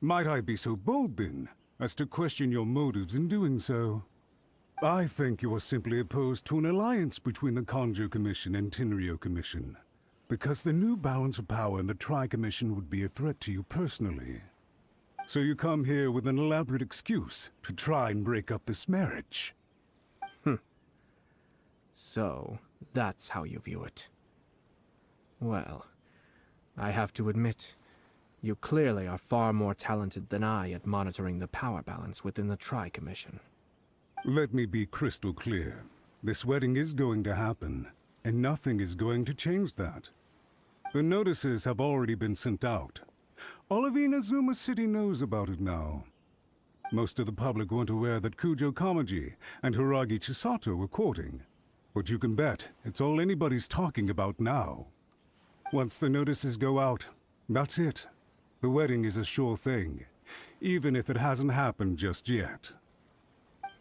G: might I be so bold then, as to question your motives in doing so? I think you are simply opposed to an alliance between the Kanjo Commission and Tenryou Commission, because the new balance of power in the Tri-Commission would be a threat to you personally. So you come here with an elaborate excuse to try and break up this marriage.
E: So, that's how you view it. Well, I have to admit, you clearly are far more talented than I at monitoring the power balance within the Tri-Commission.
G: Let me be crystal clear. This wedding is going to happen, and nothing is going to change that. The notices have already been sent out. All of Inazuma City knows about it now. Most of the public weren't aware that Kujo Kamaji and Hiragi Chisato were courting. But you can bet it's all anybody's talking about now. Once the notices go out, that's it. The wedding is a sure thing, even if it hasn't happened just yet.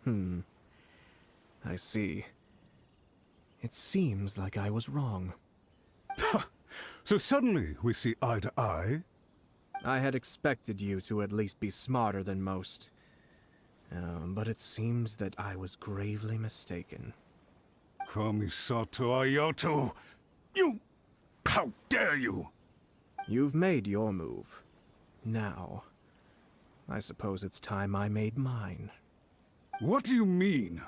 E: I see. It seems like I was wrong.
G: So suddenly we see eye to eye?
E: I had expected you to at least be smarter than most. But it seems that I was gravely mistaken.
G: Kamisato Ayato! You... How dare you!
E: You've made your move. Now, I suppose it's time I made mine.
G: What do you mean?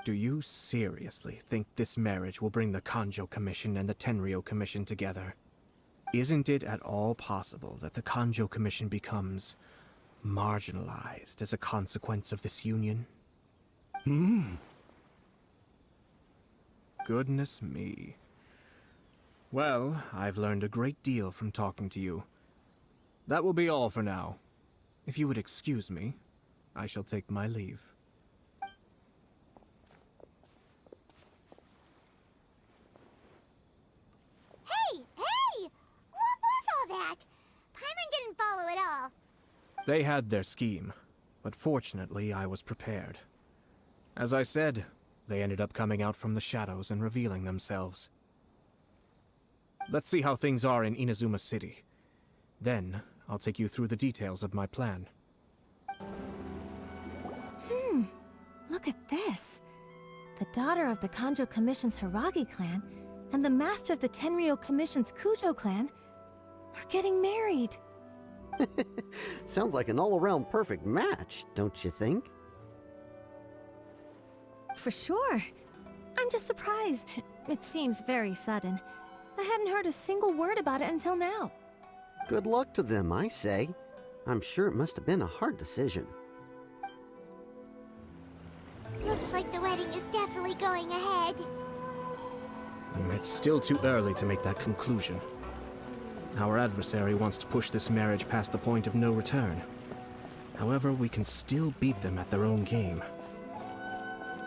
E: Do you seriously think this marriage will bring the Kanjo Commission and the Tenryou Commission together? Isn't it at all possible that the Kanjo Commission becomes marginalized as a consequence of this union? Goodness me. Well, I've learned a great deal from talking to you. That will be all for now. If you would excuse me, I shall take my leave.
A: Hey! What was all that? Paimon didn't follow at all.
E: They had their scheme, but fortunately I was prepared. As I said, they ended up coming out from the shadows and revealing themselves. Let's see how things are in Inazuma City. Then, I'll take you through the details of my plan.
N: Look at this. The daughter of the Kanjo Commission's Hiragi clan and the master of the Tenryou Commission's Kujo clan are getting married.
O: Sounds like an all-around perfect match, don't you think?
N: For sure. I'm just surprised. It seems very sudden. I hadn't heard a single word about it until now.
O: Good luck to them, I say. I'm sure it must have been a hard decision.
A: Looks like the wedding is definitely going ahead.
E: It's still too early to make that conclusion. Our adversary wants to push this marriage past the point of no return. However, we can still beat them at their own game.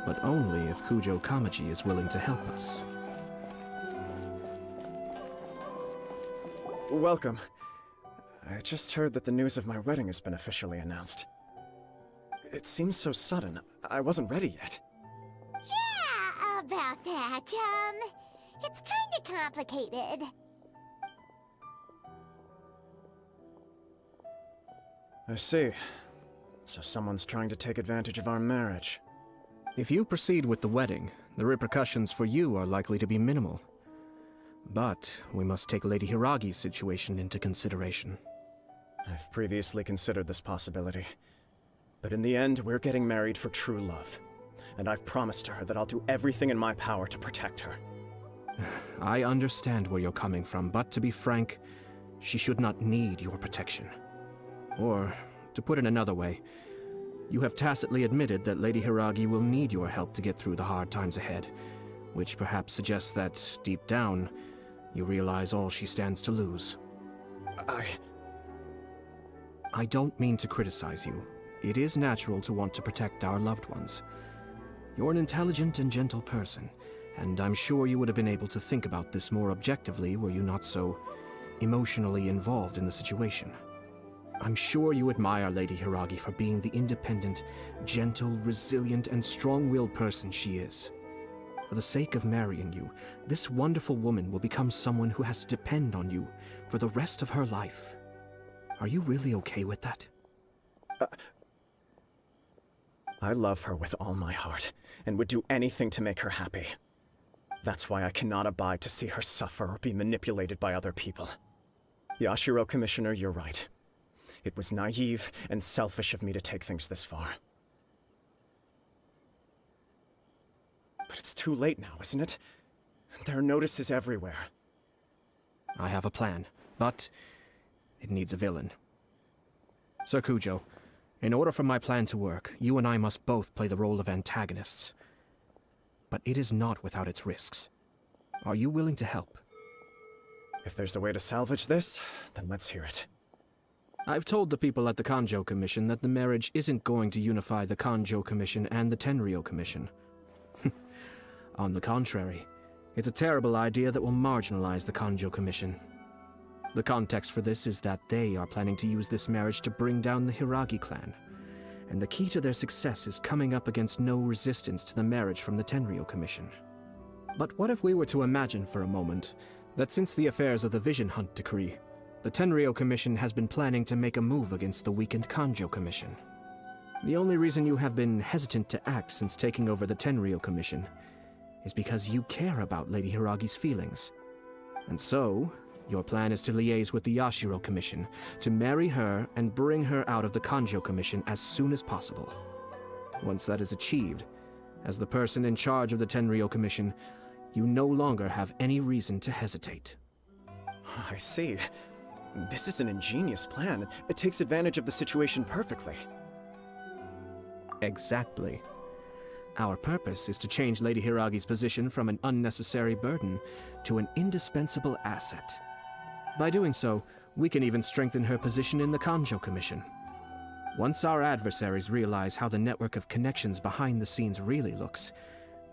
E: But only if Kujo Kamaji is willing to help us.
F: Welcome. I just heard that the news of my wedding has been officially announced. It seems so sudden. I wasn't ready yet.
A: Yeah, about that. It's kinda complicated.
F: I see. So someone's trying to take advantage of our marriage.
E: If you proceed with the wedding, the repercussions for you are likely to be minimal. But we must take Lady Hiragi's situation into consideration.
F: I've previously considered this possibility. But in the end, we're getting married for true love. And I've promised her that I'll do everything in my power to protect her.
E: I understand where you're coming from, but to be frank, she should not need your protection. Or, to put it another way, You have tacitly admitted that Lady Hiragi will need your help to get through the hard times ahead, which perhaps suggests that, deep down, you realize all she stands to lose. I don't mean to criticize you. It is natural to want to protect our loved ones. You're an intelligent and gentle person, and I'm sure you would have been able to think about this more objectively were you not so emotionally involved in the situation. I'm sure you admire Lady Hiragi for being the independent, gentle, resilient, and strong-willed person she is. For the sake of marrying you, this wonderful woman will become someone who has to depend on you for the rest of her life. Are you really okay with that?
F: I love her with all my heart, and would do anything to make her happy. That's why I cannot abide to see her suffer or be manipulated by other people. Yashiro, Commissioner, you're right. It was naive and selfish of me to take things this far. But it's too late now, isn't it? There are notices everywhere.
E: I have a plan, but it needs a villain. Sir Kujo, in order for my plan to work, you and I must both play the role of antagonists. But it is not without its risks. Are you willing to help?
F: If there's a way to salvage this, then let's hear it.
E: I've told the people at the Kanjo Commission that the marriage isn't going to unify the Kanjo Commission and the Tenryou Commission. On the contrary, it's a terrible idea that will marginalize the Kanjo Commission. The context for this is that they are planning to use this marriage to bring down the Hiragi clan, and the key to their success is coming up against no resistance to the marriage from the Tenryou Commission. But what if we were to imagine for a moment that since the affairs of the Vision Hunt Decree, the Tenryou Commission has been planning to make a move against the weakened Kanjo Commission? The only reason you have been hesitant to act since taking over the Tenryou Commission is because you care about Lady Hiragi's feelings. And so, your plan is to liaise with the Yashiro Commission, to marry her and bring her out of the Kanjo Commission as soon as possible. Once that is achieved, as the person in charge of the Tenryou Commission, you no longer have any reason to hesitate.
F: I see. This is an ingenious plan. It takes advantage of the situation perfectly.
E: Exactly. Our purpose is to change Lady Hiragi's position from an unnecessary burden to an indispensable asset. By doing so, we can even strengthen her position in the Kanjo Commission. Once our adversaries realize how the network of connections behind the scenes really looks,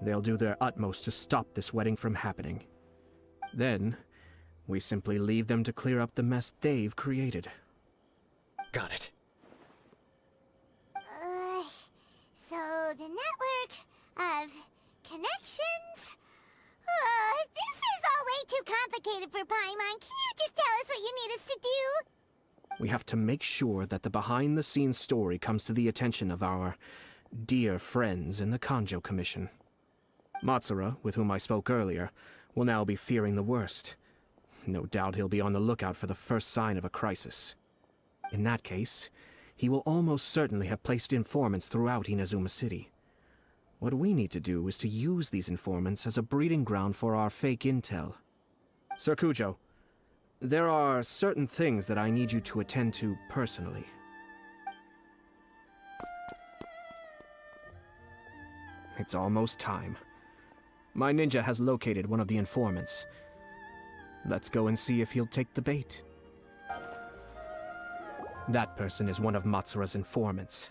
E: they'll do their utmost to stop this wedding from happening. Then, we simply leave them to clear up the mess they've created.
F: Got it.
A: So the network of connections? This is all way too complicated for Paimon. Can you just tell us what you need us to do?
E: We have to make sure that the behind-the-scenes story comes to the attention of our dear friends in the Kanjo Commission. Matsura, with whom I spoke earlier, will now be fearing the worst. No doubt he'll be on the lookout for the first sign of a crisis. In that case, he will almost certainly have placed informants throughout Inazuma City. What we need to do is to use these informants as a breeding ground for our fake intel. Sir Kujo, there are certain things that I need you to attend to personally. It's almost time. My ninja has located one of the informants. Let's go and see if he'll take the bait. That person is one of Matsura's informants.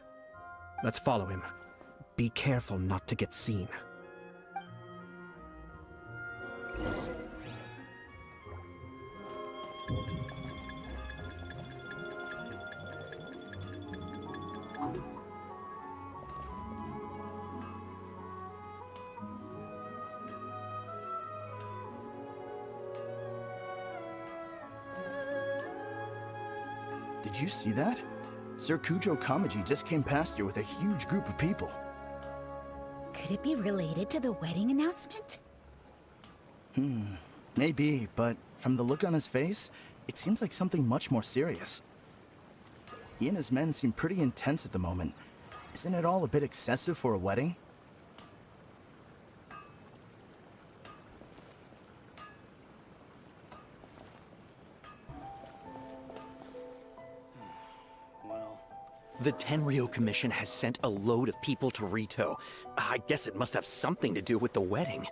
E: Let's follow him. Be careful not to get seen.
P: Did you see that? Sir Kujo Kamaji just came past here with a huge group of people.
Q: Could it be related to the wedding announcement?
P: Maybe, but from the look on his face, it seems like something much more serious. He and his men seem pretty intense at the moment. Isn't it all a bit excessive for a wedding?
R: The Tenryou Commission has sent a load of people to Rito. I guess it must have something to do with the wedding.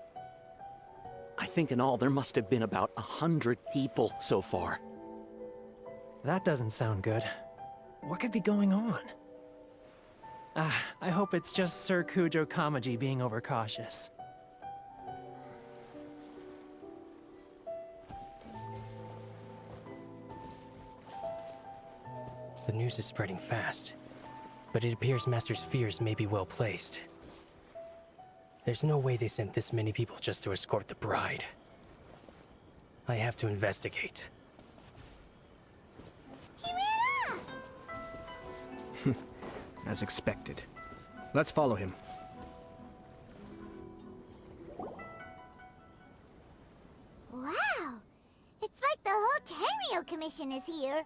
R: I think in all there must have been about 100 people so far.
B: That doesn't sound good. What could be going on? I hope it's just Sir Kujo Kamaji being overcautious.
S: The news is spreading fast, but it appears Master's fears may be well placed. There's no way they sent this many people just to escort the bride. I have to investigate.
A: He ran off!
E: As expected. Let's follow him.
A: Wow! It's like the whole Tenryou Commission is here.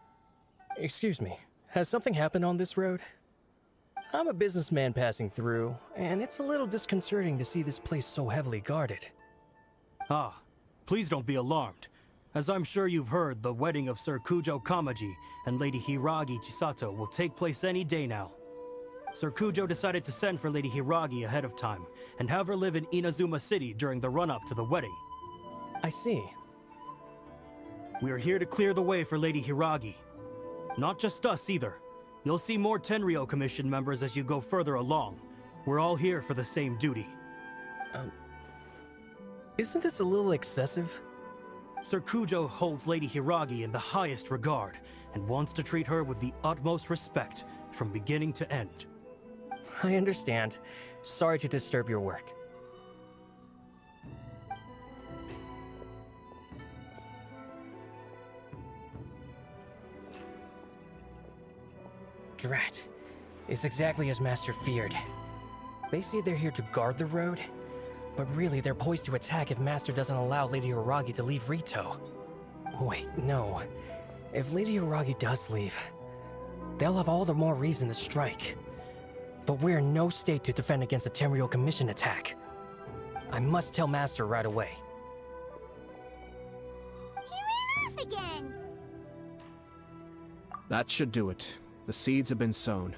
S: Excuse me, has something happened on this road? I'm a businessman passing through, and it's a little disconcerting to see this place so heavily guarded.
T: Ah, please don't be alarmed. As I'm sure you've heard, the wedding of Sir Kujo Kamaji and Lady Hiragi Chisato will take place any day now. Sir Kujo decided to send for Lady Hiragi ahead of time, and have her live in Inazuma City during the run-up to the wedding.
S: I see.
T: We are here to clear the way for Lady Hiragi. Not just us, either. You'll see more Tenryou Commission members as you go further along. We're all here for the same duty.
S: Isn't this a little excessive?
T: Sir Kujo holds Lady Hiragi in the highest regard, and wants to treat her with the utmost respect, from beginning to end.
S: I understand. Sorry to disturb your work. Drat. It's exactly as Master feared. They say they're here to guard the road, but really they're poised to attack if Master doesn't allow Lady Hiragi to leave Rito. Wait, no. If Lady Hiragi does leave, they'll have all the more reason to strike. But we're in no state to defend against a Tenryou Commission attack. I must tell Master right away.
A: He ran off again!
E: That should do it. The seeds have been sown.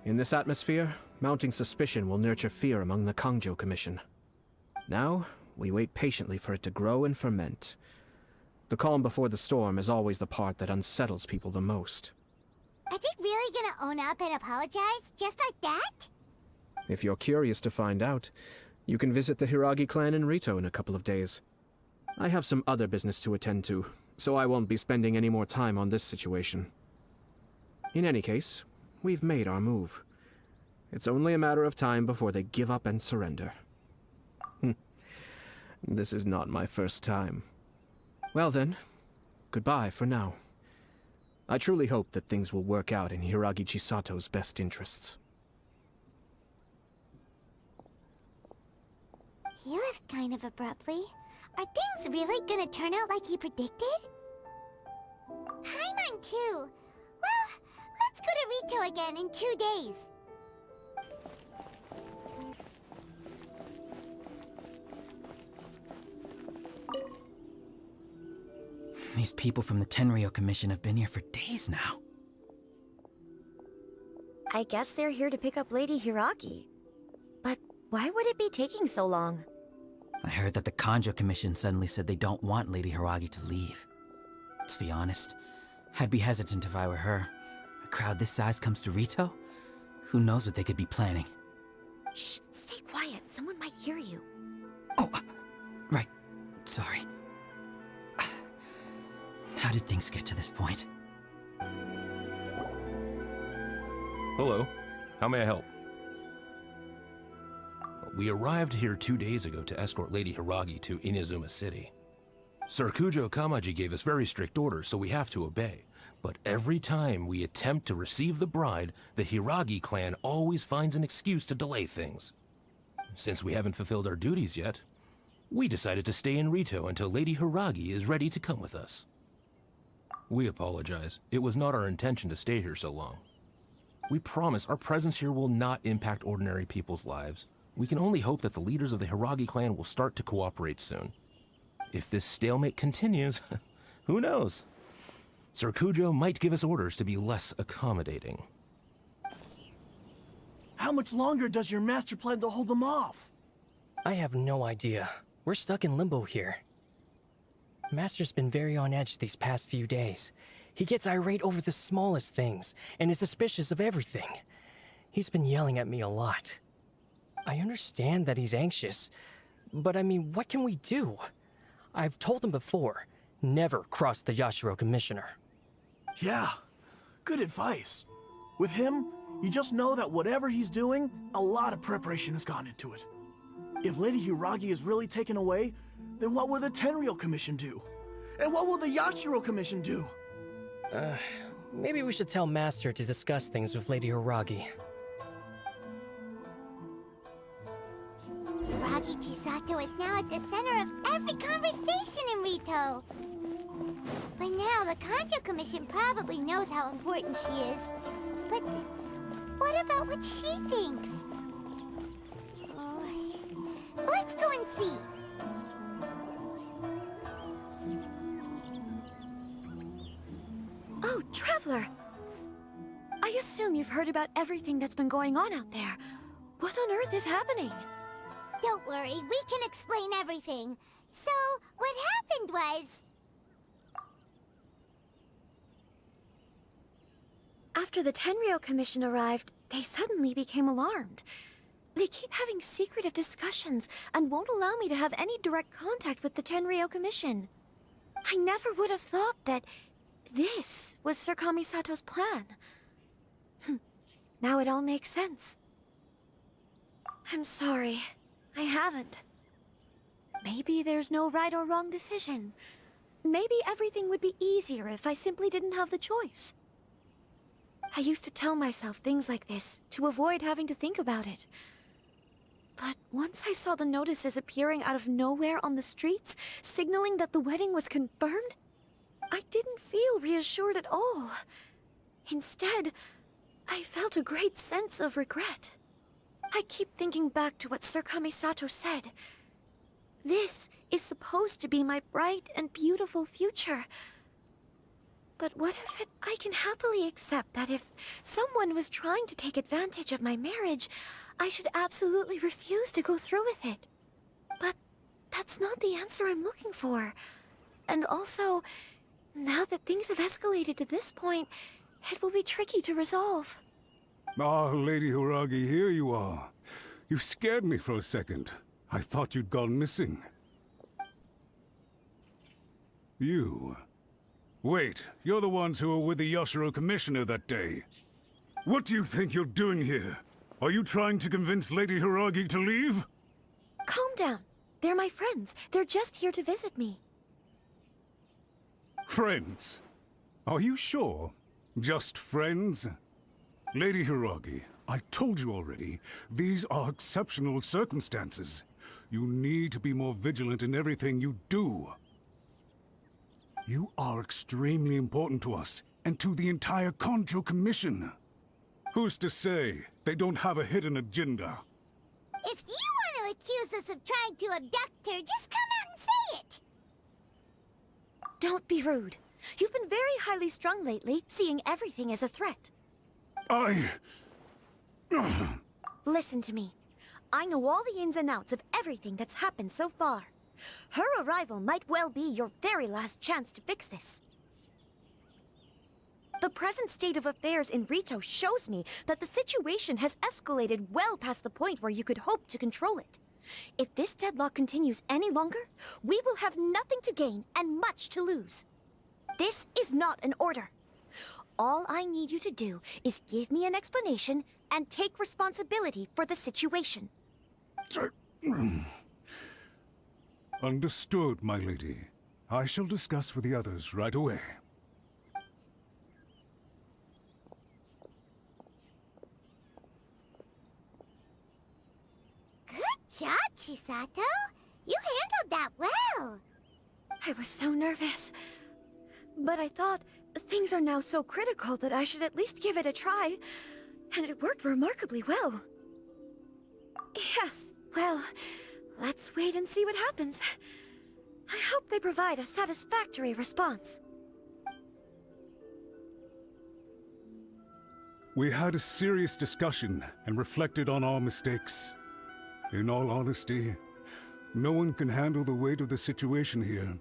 E: In this atmosphere, mounting suspicion will nurture fear among the Kangjo Commission. Now, we wait patiently for it to grow and ferment. The calm before the storm is always the part that unsettles people the most.
A: Are they really gonna own up and apologize, just like that?
E: If you're curious to find out, you can visit the Hiragi clan in Rito in a couple of days. I have some other business to attend to, so I won't be spending any more time on this situation. In any case, we've made our move. It's only a matter of time before they give up and surrender. This is not my first time. Well then, goodbye for now. I truly hope that things will work out in Hiragi Chisato's best interests.
A: He left kind of abruptly. Are things really gonna turn out like he predicted? Paimon too! Well, let's go to Rito again in 2 days.
U: These people from the Tenryou Commission have been here for days now.
L: I guess they're here to pick up Lady Hiragi. But why would it be taking so long?
U: I heard that the Kanjo Commission suddenly said they don't want Lady Hiragi to leave. To be honest, I'd be hesitant if I were her. A crowd this size comes to Rito? Who knows what they could be planning?
L: Shh, stay quiet. Someone might hear you.
U: Oh, right. Sorry. How did things get to this point?
M: Hello. How may I help? We arrived here 2 days ago to escort Lady Hiragi to Inazuma City. Sir Kujo Kamaji gave us very strict orders, so we have to obey. But every time we attempt to receive the bride, the Hiragi clan always finds an excuse to delay things. Since we haven't fulfilled our duties yet, we decided to stay in Rito until Lady Hiragi is ready to come with us. We apologize. It was not our intention to stay here so long. We promise our presence here will not impact ordinary people's lives. We can only hope that the leaders of the Hiragi clan will start to cooperate soon. If this stalemate continues, who knows? Sir Kujo might give us orders to be less accommodating.
J: How much longer does your master plan to hold them off?
S: I have no idea. We're stuck in limbo here. Master's been very on edge these past few days. He gets irate over the smallest things, and is suspicious of everything. He's been yelling at me a lot. I understand that he's anxious, but I mean, what can we do? I've told him before, never cross the Yashiro Commissioner.
J: Yeah, good advice. With him, you just know that whatever he's doing, a lot of preparation has gone into it. If Lady Hiragi is really taken away, then what will the Tenryou Commission do? And what will the Yashiro Commission do?
S: Maybe we should tell Master to discuss things with Lady Hiragi.
A: Hiragi Chisato is now at the center of every conversation in Rito. By now, the Kanjo Commission probably knows how important she is. But what about what she thinks? Let's go and see.
L: Oh, Traveler! I assume you've heard about everything that's been going on out there. What on earth is happening?
A: Don't worry, we can explain everything. So, what happened was...
L: After the Tenryou Commission arrived, they suddenly became alarmed. They keep having secretive discussions and won't allow me to have any direct contact with the Tenryou Commission. I never would have thought that this was Sir Kamisato's plan. Now it all makes sense. I'm sorry. I haven't. Maybe there's no right or wrong decision. Maybe everything would be easier if I simply didn't have the choice. I used to tell myself things like this to avoid having to think about it. But once I saw the notices appearing out of nowhere on the streets, signaling that the wedding was confirmed, I didn't feel reassured at all. Instead, I felt a great sense of regret. I keep thinking back to what Sir Kamisato said. This is supposed to be my bright and beautiful future. But what if I can happily accept that if someone was trying to take advantage of my marriage, I should absolutely refuse to go through with it. But that's not the answer I'm looking for. And also, now that things have escalated to this point, it will be tricky to resolve.
G: Ah, Lady Hiragi, here you are. You scared me for a second. I thought you'd gone missing. You... Wait, you're the ones who were with the Yashiro Commissioner that day. What do you think you're doing here? Are you trying to convince Lady Hiragi to leave?
L: Calm down. They're my friends. They're just here to visit me.
G: Friends? Are you sure? Just friends? Lady Hiragi, I told you already, these are exceptional circumstances. You need to be more vigilant in everything you do. You are extremely important to us, and to the entire Kanjo Commission. Who's to say they don't have a hidden agenda?
A: If you want to accuse us of trying to abduct her, just come out and say it!
L: Don't be rude. You've been very highly strung lately, seeing everything as a threat. Listen to me. I know all the ins and outs of everything that's happened so far. Her arrival might well be your very last chance to fix this. The present state of affairs in Rito shows me that the situation has escalated well past the point where you could hope to control it. If this deadlock continues any longer, we will have nothing to gain and much to lose. This is not an order. All I need you to do is give me an explanation and take responsibility for the situation.
G: Understood, my lady. I shall discuss with the others right away.
A: Good job, Chisato. You handled that well.
L: I was so nervous. But I thought things are now so critical that I should at least give it a try. And it worked remarkably well. Yes, well, let's wait and see what happens. I hope they provide a satisfactory response.
G: We had a serious discussion and reflected on our mistakes. In all honesty, no one can handle the weight of the situation here.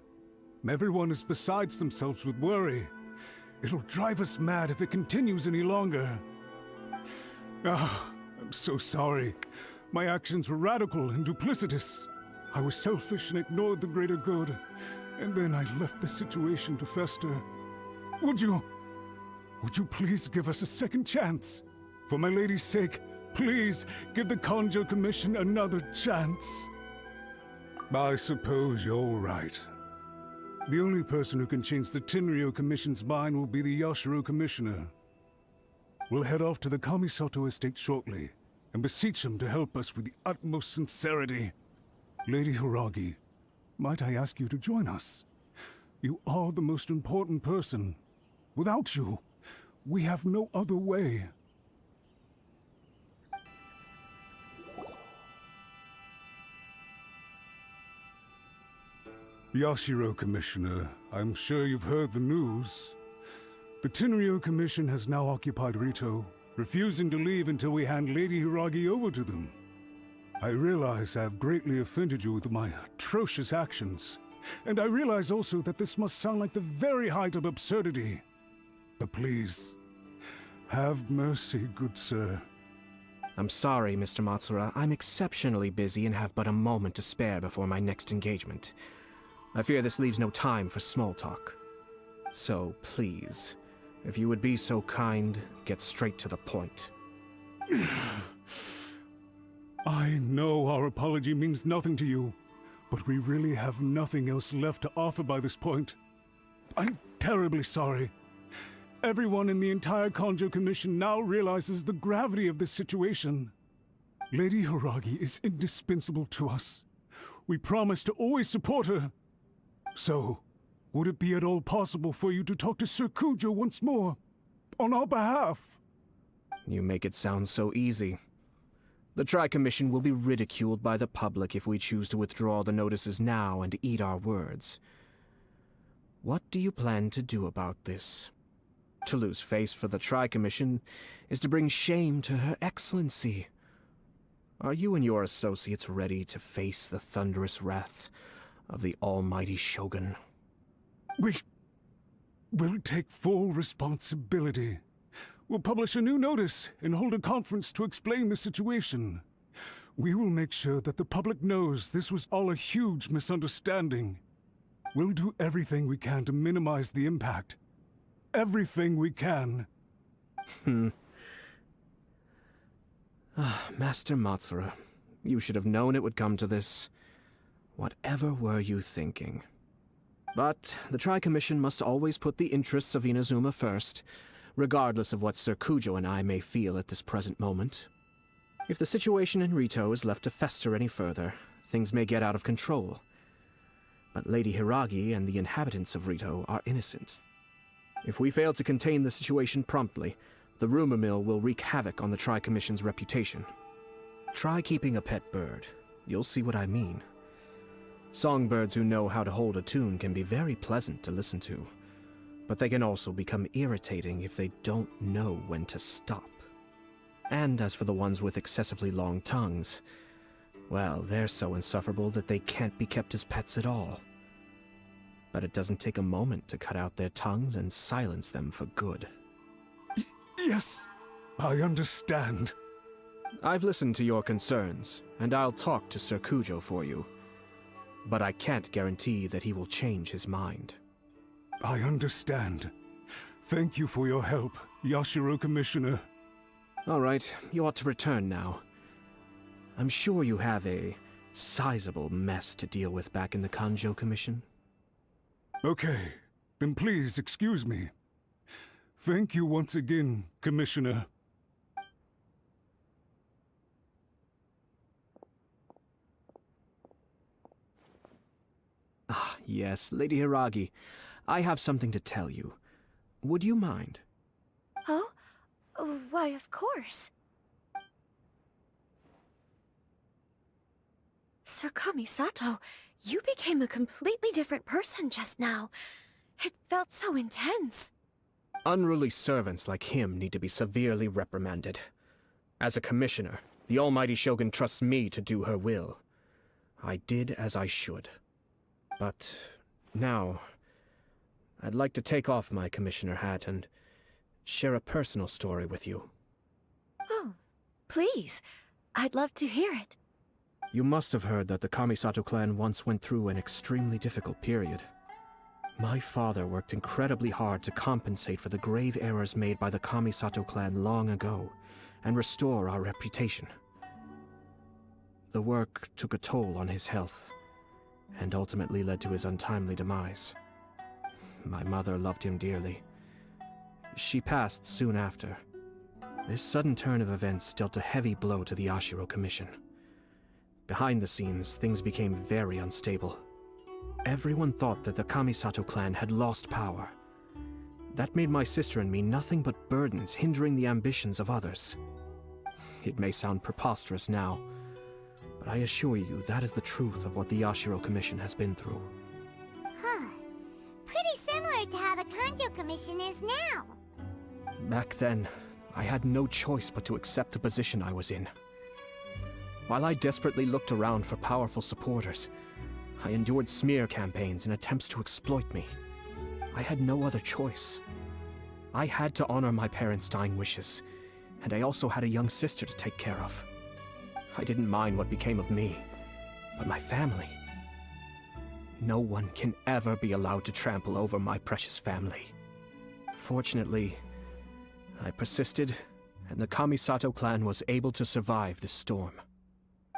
G: Everyone is besides themselves with worry. It'll drive us mad if it continues any longer. I'm so sorry. My actions were radical and duplicitous. I was selfish and ignored the greater good. And then I left the situation to fester. Would you please give us a second chance? For my lady's sake, please give the Kanjo Commission another chance. I suppose you're right. The only person who can change the Tenryou Commission's mind will be the Yashiro Commissioner. We'll head off to the Kamisato estate shortly, and beseech him to help us with the utmost sincerity. Lady Hiragi, might I ask you to join us? You are the most important person. Without you, we have no other way. Yashiro, Commissioner, I'm sure you've heard the news. The Tenryou Commission has now occupied Rito, refusing to leave until we hand Lady Hiragi over to them. I realize I have greatly offended you with my atrocious actions, and I realize also that this must sound like the very height of absurdity. But please, have mercy, good sir.
E: I'm sorry, Mr. Matsura. I'm exceptionally busy and have but a moment to spare before my next engagement. I fear this leaves no time for small talk. So, please, if you would be so kind, get straight to the point.
G: I know our apology means nothing to you, but we really have nothing else left to offer by this point. I'm terribly sorry. Everyone in the entire Kanjo Commission now realizes the gravity of this situation. Lady Hiragi is indispensable to us. We promise to always support her. So, would it be at all possible for you to talk to Sir Kujo once more, on our behalf?
E: You make it sound so easy. The Tri-Commission will be ridiculed by the public if we choose to withdraw the notices now and eat our words. What do you plan to do about this? To lose face for the Tri-Commission is to bring shame to Her Excellency. Are you and your associates ready to face the thunderous wrath of the almighty Shogun?
G: We'll take full responsibility. We'll publish a new notice and hold a conference to explain the situation. We will make sure that the public knows this was all a huge misunderstanding. We'll do everything we can to minimize the impact. Everything we can.
E: Master Matsura, you should have known it would come to this. Whatever were you thinking? But the Tri-Commission must always put the interests of Inazuma first, regardless of what Sir Kujo and I may feel at this present moment. If the situation in Rito is left to fester any further, things may get out of control. But Lady Hiragi and the inhabitants of Rito are innocent. If we fail to contain the situation promptly, the rumor mill will wreak havoc on the Tri-Commission's reputation. Try keeping a pet bird. You'll see what I mean. Songbirds who know how to hold a tune can be very pleasant to listen to, but they can also become irritating if they don't know when to stop. And as for the ones with excessively long tongues, well, they're so insufferable that they can't be kept as pets at all. But it doesn't take a moment to cut out their tongues and silence them for good.
G: Yes, I understand.
E: I've listened to your concerns, and I'll talk to Sir Kujo for you. But I can't guarantee that he will change his mind.
G: I understand. Thank you for your help, Yashiro Commissioner.
E: All right, you ought to return now. I'm sure you have a sizable mess to deal with back in the Kanjo Commission.
G: Okay, then please excuse me. Thank you once again, Commissioner.
E: Ah, yes, Lady Hiragi. I have something to tell you. Would you mind?
L: Oh? Why, of course. Sir Kamisato, you became a completely different person just now. It felt so intense.
E: Unruly servants like him need to be severely reprimanded. As a commissioner, the almighty Shogun trusts me to do her will. I did as I should. But now, I'd like to take off my commissioner hat and share a personal story with you.
L: Oh, please. I'd love to hear it.
E: You must have heard that the Kamisato clan once went through an extremely difficult period. My father worked incredibly hard to compensate for the grave errors made by the Kamisato clan long ago, and restore our reputation. The work took a toll on his health, and ultimately led to his untimely demise. My mother loved him dearly. She passed soon after. This sudden turn of events dealt a heavy blow to the Yashiro Commission. Behind the scenes, things became very unstable. Everyone thought that the Kamisato clan had lost power. That made my sister and me nothing but burdens hindering the ambitions of others. It may sound preposterous now, but I assure you that is the truth of what the Yashiro Commission has been through.
A: Huh. Pretty similar to how the Kanjo Commission is now.
E: Back then, I had no choice but to accept the position I was in. While I desperately looked around for powerful supporters, I endured smear campaigns and attempts to exploit me. I had no other choice. I had to honor my parents' dying wishes, and I also had a young sister to take care of. I didn't mind what became of me, but my family. No one can ever be allowed to trample over my precious family. Fortunately, I persisted, and the Kamisato clan was able to survive this storm.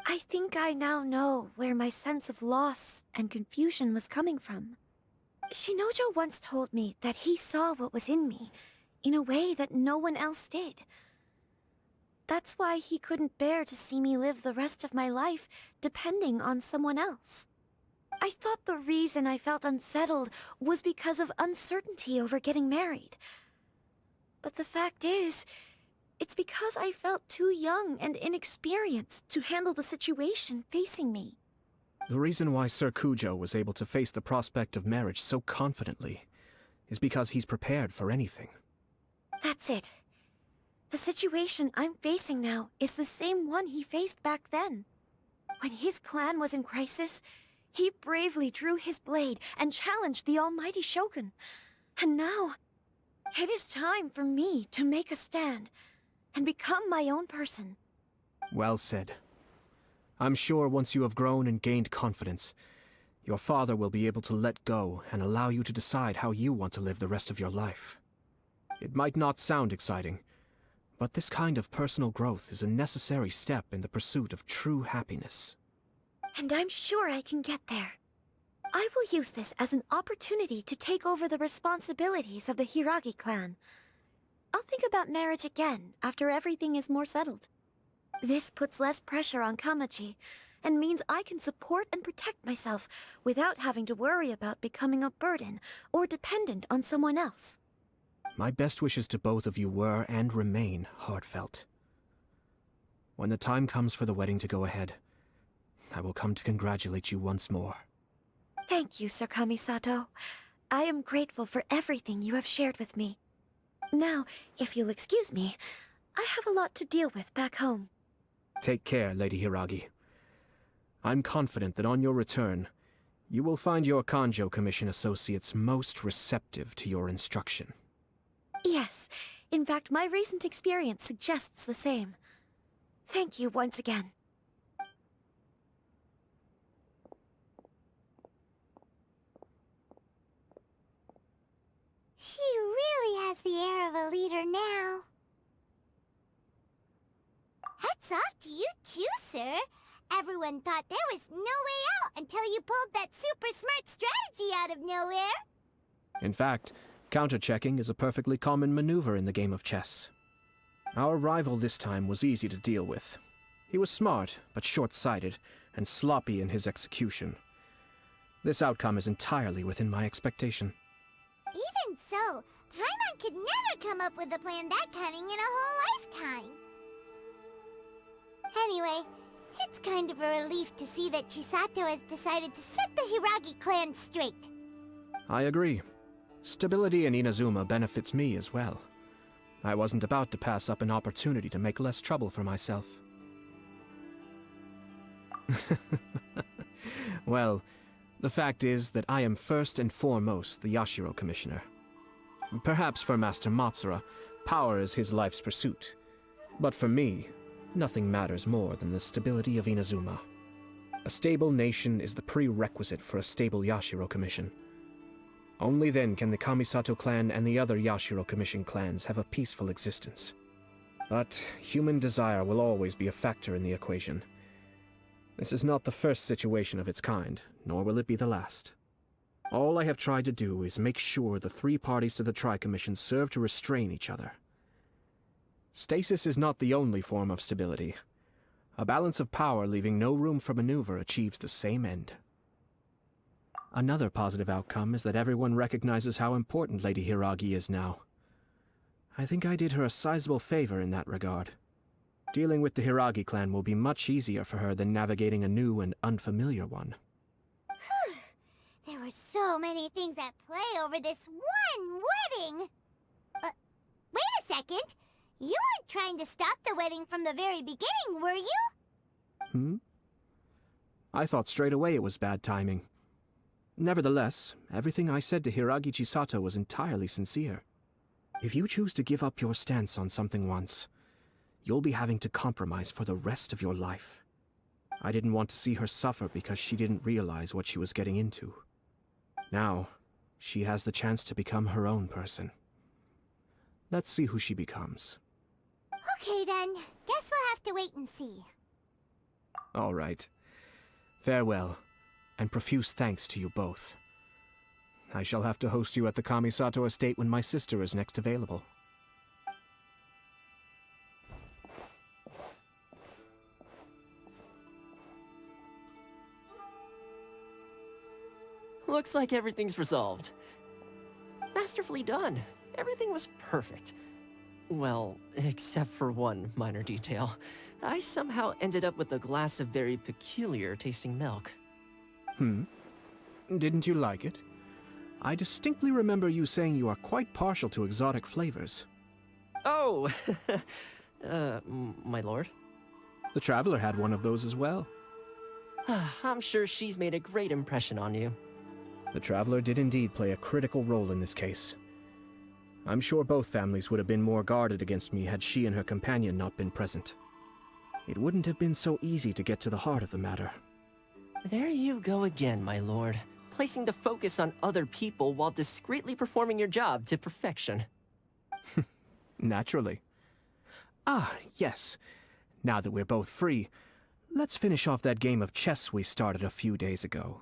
L: I think I now know where my sense of loss and confusion was coming from. Shinojo once told me that he saw what was in me, in a way that no one else did. That's why he couldn't bear to see me live the rest of my life depending on someone else. I thought the reason I felt unsettled was because of uncertainty over getting married. But the fact is, it's because I felt too young and inexperienced to handle the situation facing me.
E: The reason why Sir Kujo was able to face the prospect of marriage so confidently is because he's prepared for anything.
L: That's it. The situation I'm facing now is the same one he faced back then. When his clan was in crisis, he bravely drew his blade and challenged the almighty Shogun. And now, it is time for me to make a stand and become my own person.
E: Well said. I'm sure once you have grown and gained confidence, your father will be able to let go and allow you to decide how you want to live the rest of your life. It might not sound exciting, but this kind of personal growth is a necessary step in the pursuit of true happiness.
L: And I'm sure I can get there. I will use this as an opportunity to take over the responsibilities of the Hiragi clan. I'll think about marriage again after everything is more settled. This puts less pressure on Kamaji, and means I can support and protect myself without having to worry about becoming a burden or dependent on someone else.
E: My best wishes to both of you were and remain heartfelt. When the time comes for the wedding to go ahead, I will come to congratulate you once more.
L: Thank you, Sir Kamisato. I am grateful for everything you have shared with me. Now, if you'll excuse me, I have a lot to deal with back home.
E: Take care, Lady Hiragi. I'm confident that on your return, you will find your Kanjo Commission associates most receptive to your instruction.
L: Yes, in fact, my recent experience suggests the same. Thank you once again.
A: She really has the air of a leader now. Hats off to you too, sir. Everyone thought there was no way out until you pulled that super smart strategy out of nowhere.
E: In fact, counter-checking is a perfectly common maneuver in the game of chess. Our rival this time was easy to deal with. He was smart, but short-sighted, and sloppy in his execution. This outcome is entirely within my expectation.
A: Even so, Paimon could never come up with a plan that cunning in a whole lifetime. Anyway, it's kind of a relief to see that Chisato has decided to set the Hiragi clan straight.
E: I agree. Stability in Inazuma benefits me as well. I wasn't about to pass up an opportunity to make less trouble for myself. Well, the fact is that I am first and foremost the Yashiro Commissioner. Perhaps for Master Matsura, power is his life's pursuit. But for me, nothing matters more than the stability of Inazuma. A stable nation is the prerequisite for a stable Yashiro Commission. Only then can the Kamisato clan and the other Yashiro Commission clans have a peaceful existence. But human desire will always be a factor in the equation. This is not the first situation of its kind, nor will it be the last. All I have tried to do is make sure the three parties to the Tri-Commission serve to restrain each other. Stasis is not the only form of stability. A balance of power leaving no room for maneuver achieves the same end. Another positive outcome is that everyone recognizes how important Lady Hiragi is now. I think I did her a sizable favor in that regard. Dealing with the Hiragi clan will be much easier for her than navigating a new and unfamiliar one.
A: There were so many things at play over this one wedding! Wait a second! You weren't trying to stop the wedding from the very beginning, were you?
E: I thought straight away it was bad timing. Nevertheless, everything I said to Hiragi Chisato was entirely sincere. If you choose to give up your stance on something once, you'll be having to compromise for the rest of your life. I didn't want to see her suffer because she didn't realize what she was getting into. Now, she has the chance to become her own person. Let's see who she becomes.
A: Okay then, guess we'll have to wait and see.
E: All right. Farewell, and profuse thanks to you both. I shall have to host you at the Kamisato estate when my sister is next available.
D: Looks like everything's resolved. Masterfully done. Everything was perfect. Well, except for one minor detail. I somehow ended up with a glass of very peculiar tasting milk.
E: Didn't you like it? I distinctly remember you saying you are quite partial to exotic flavors.
D: Oh, my lord.
E: The Traveler had one of those as well.
D: I'm sure she's made a great impression on you.
E: The Traveler did indeed play a critical role in this case. I'm sure both families would have been more guarded against me had she and her companion not been present. It wouldn't have been so easy to get to the heart of the matter.
D: There you go again, my lord. Placing the focus on other people while discreetly performing your job to perfection.
E: Naturally. Ah, yes. Now that we're both free, let's finish off that game of chess we started a few days ago.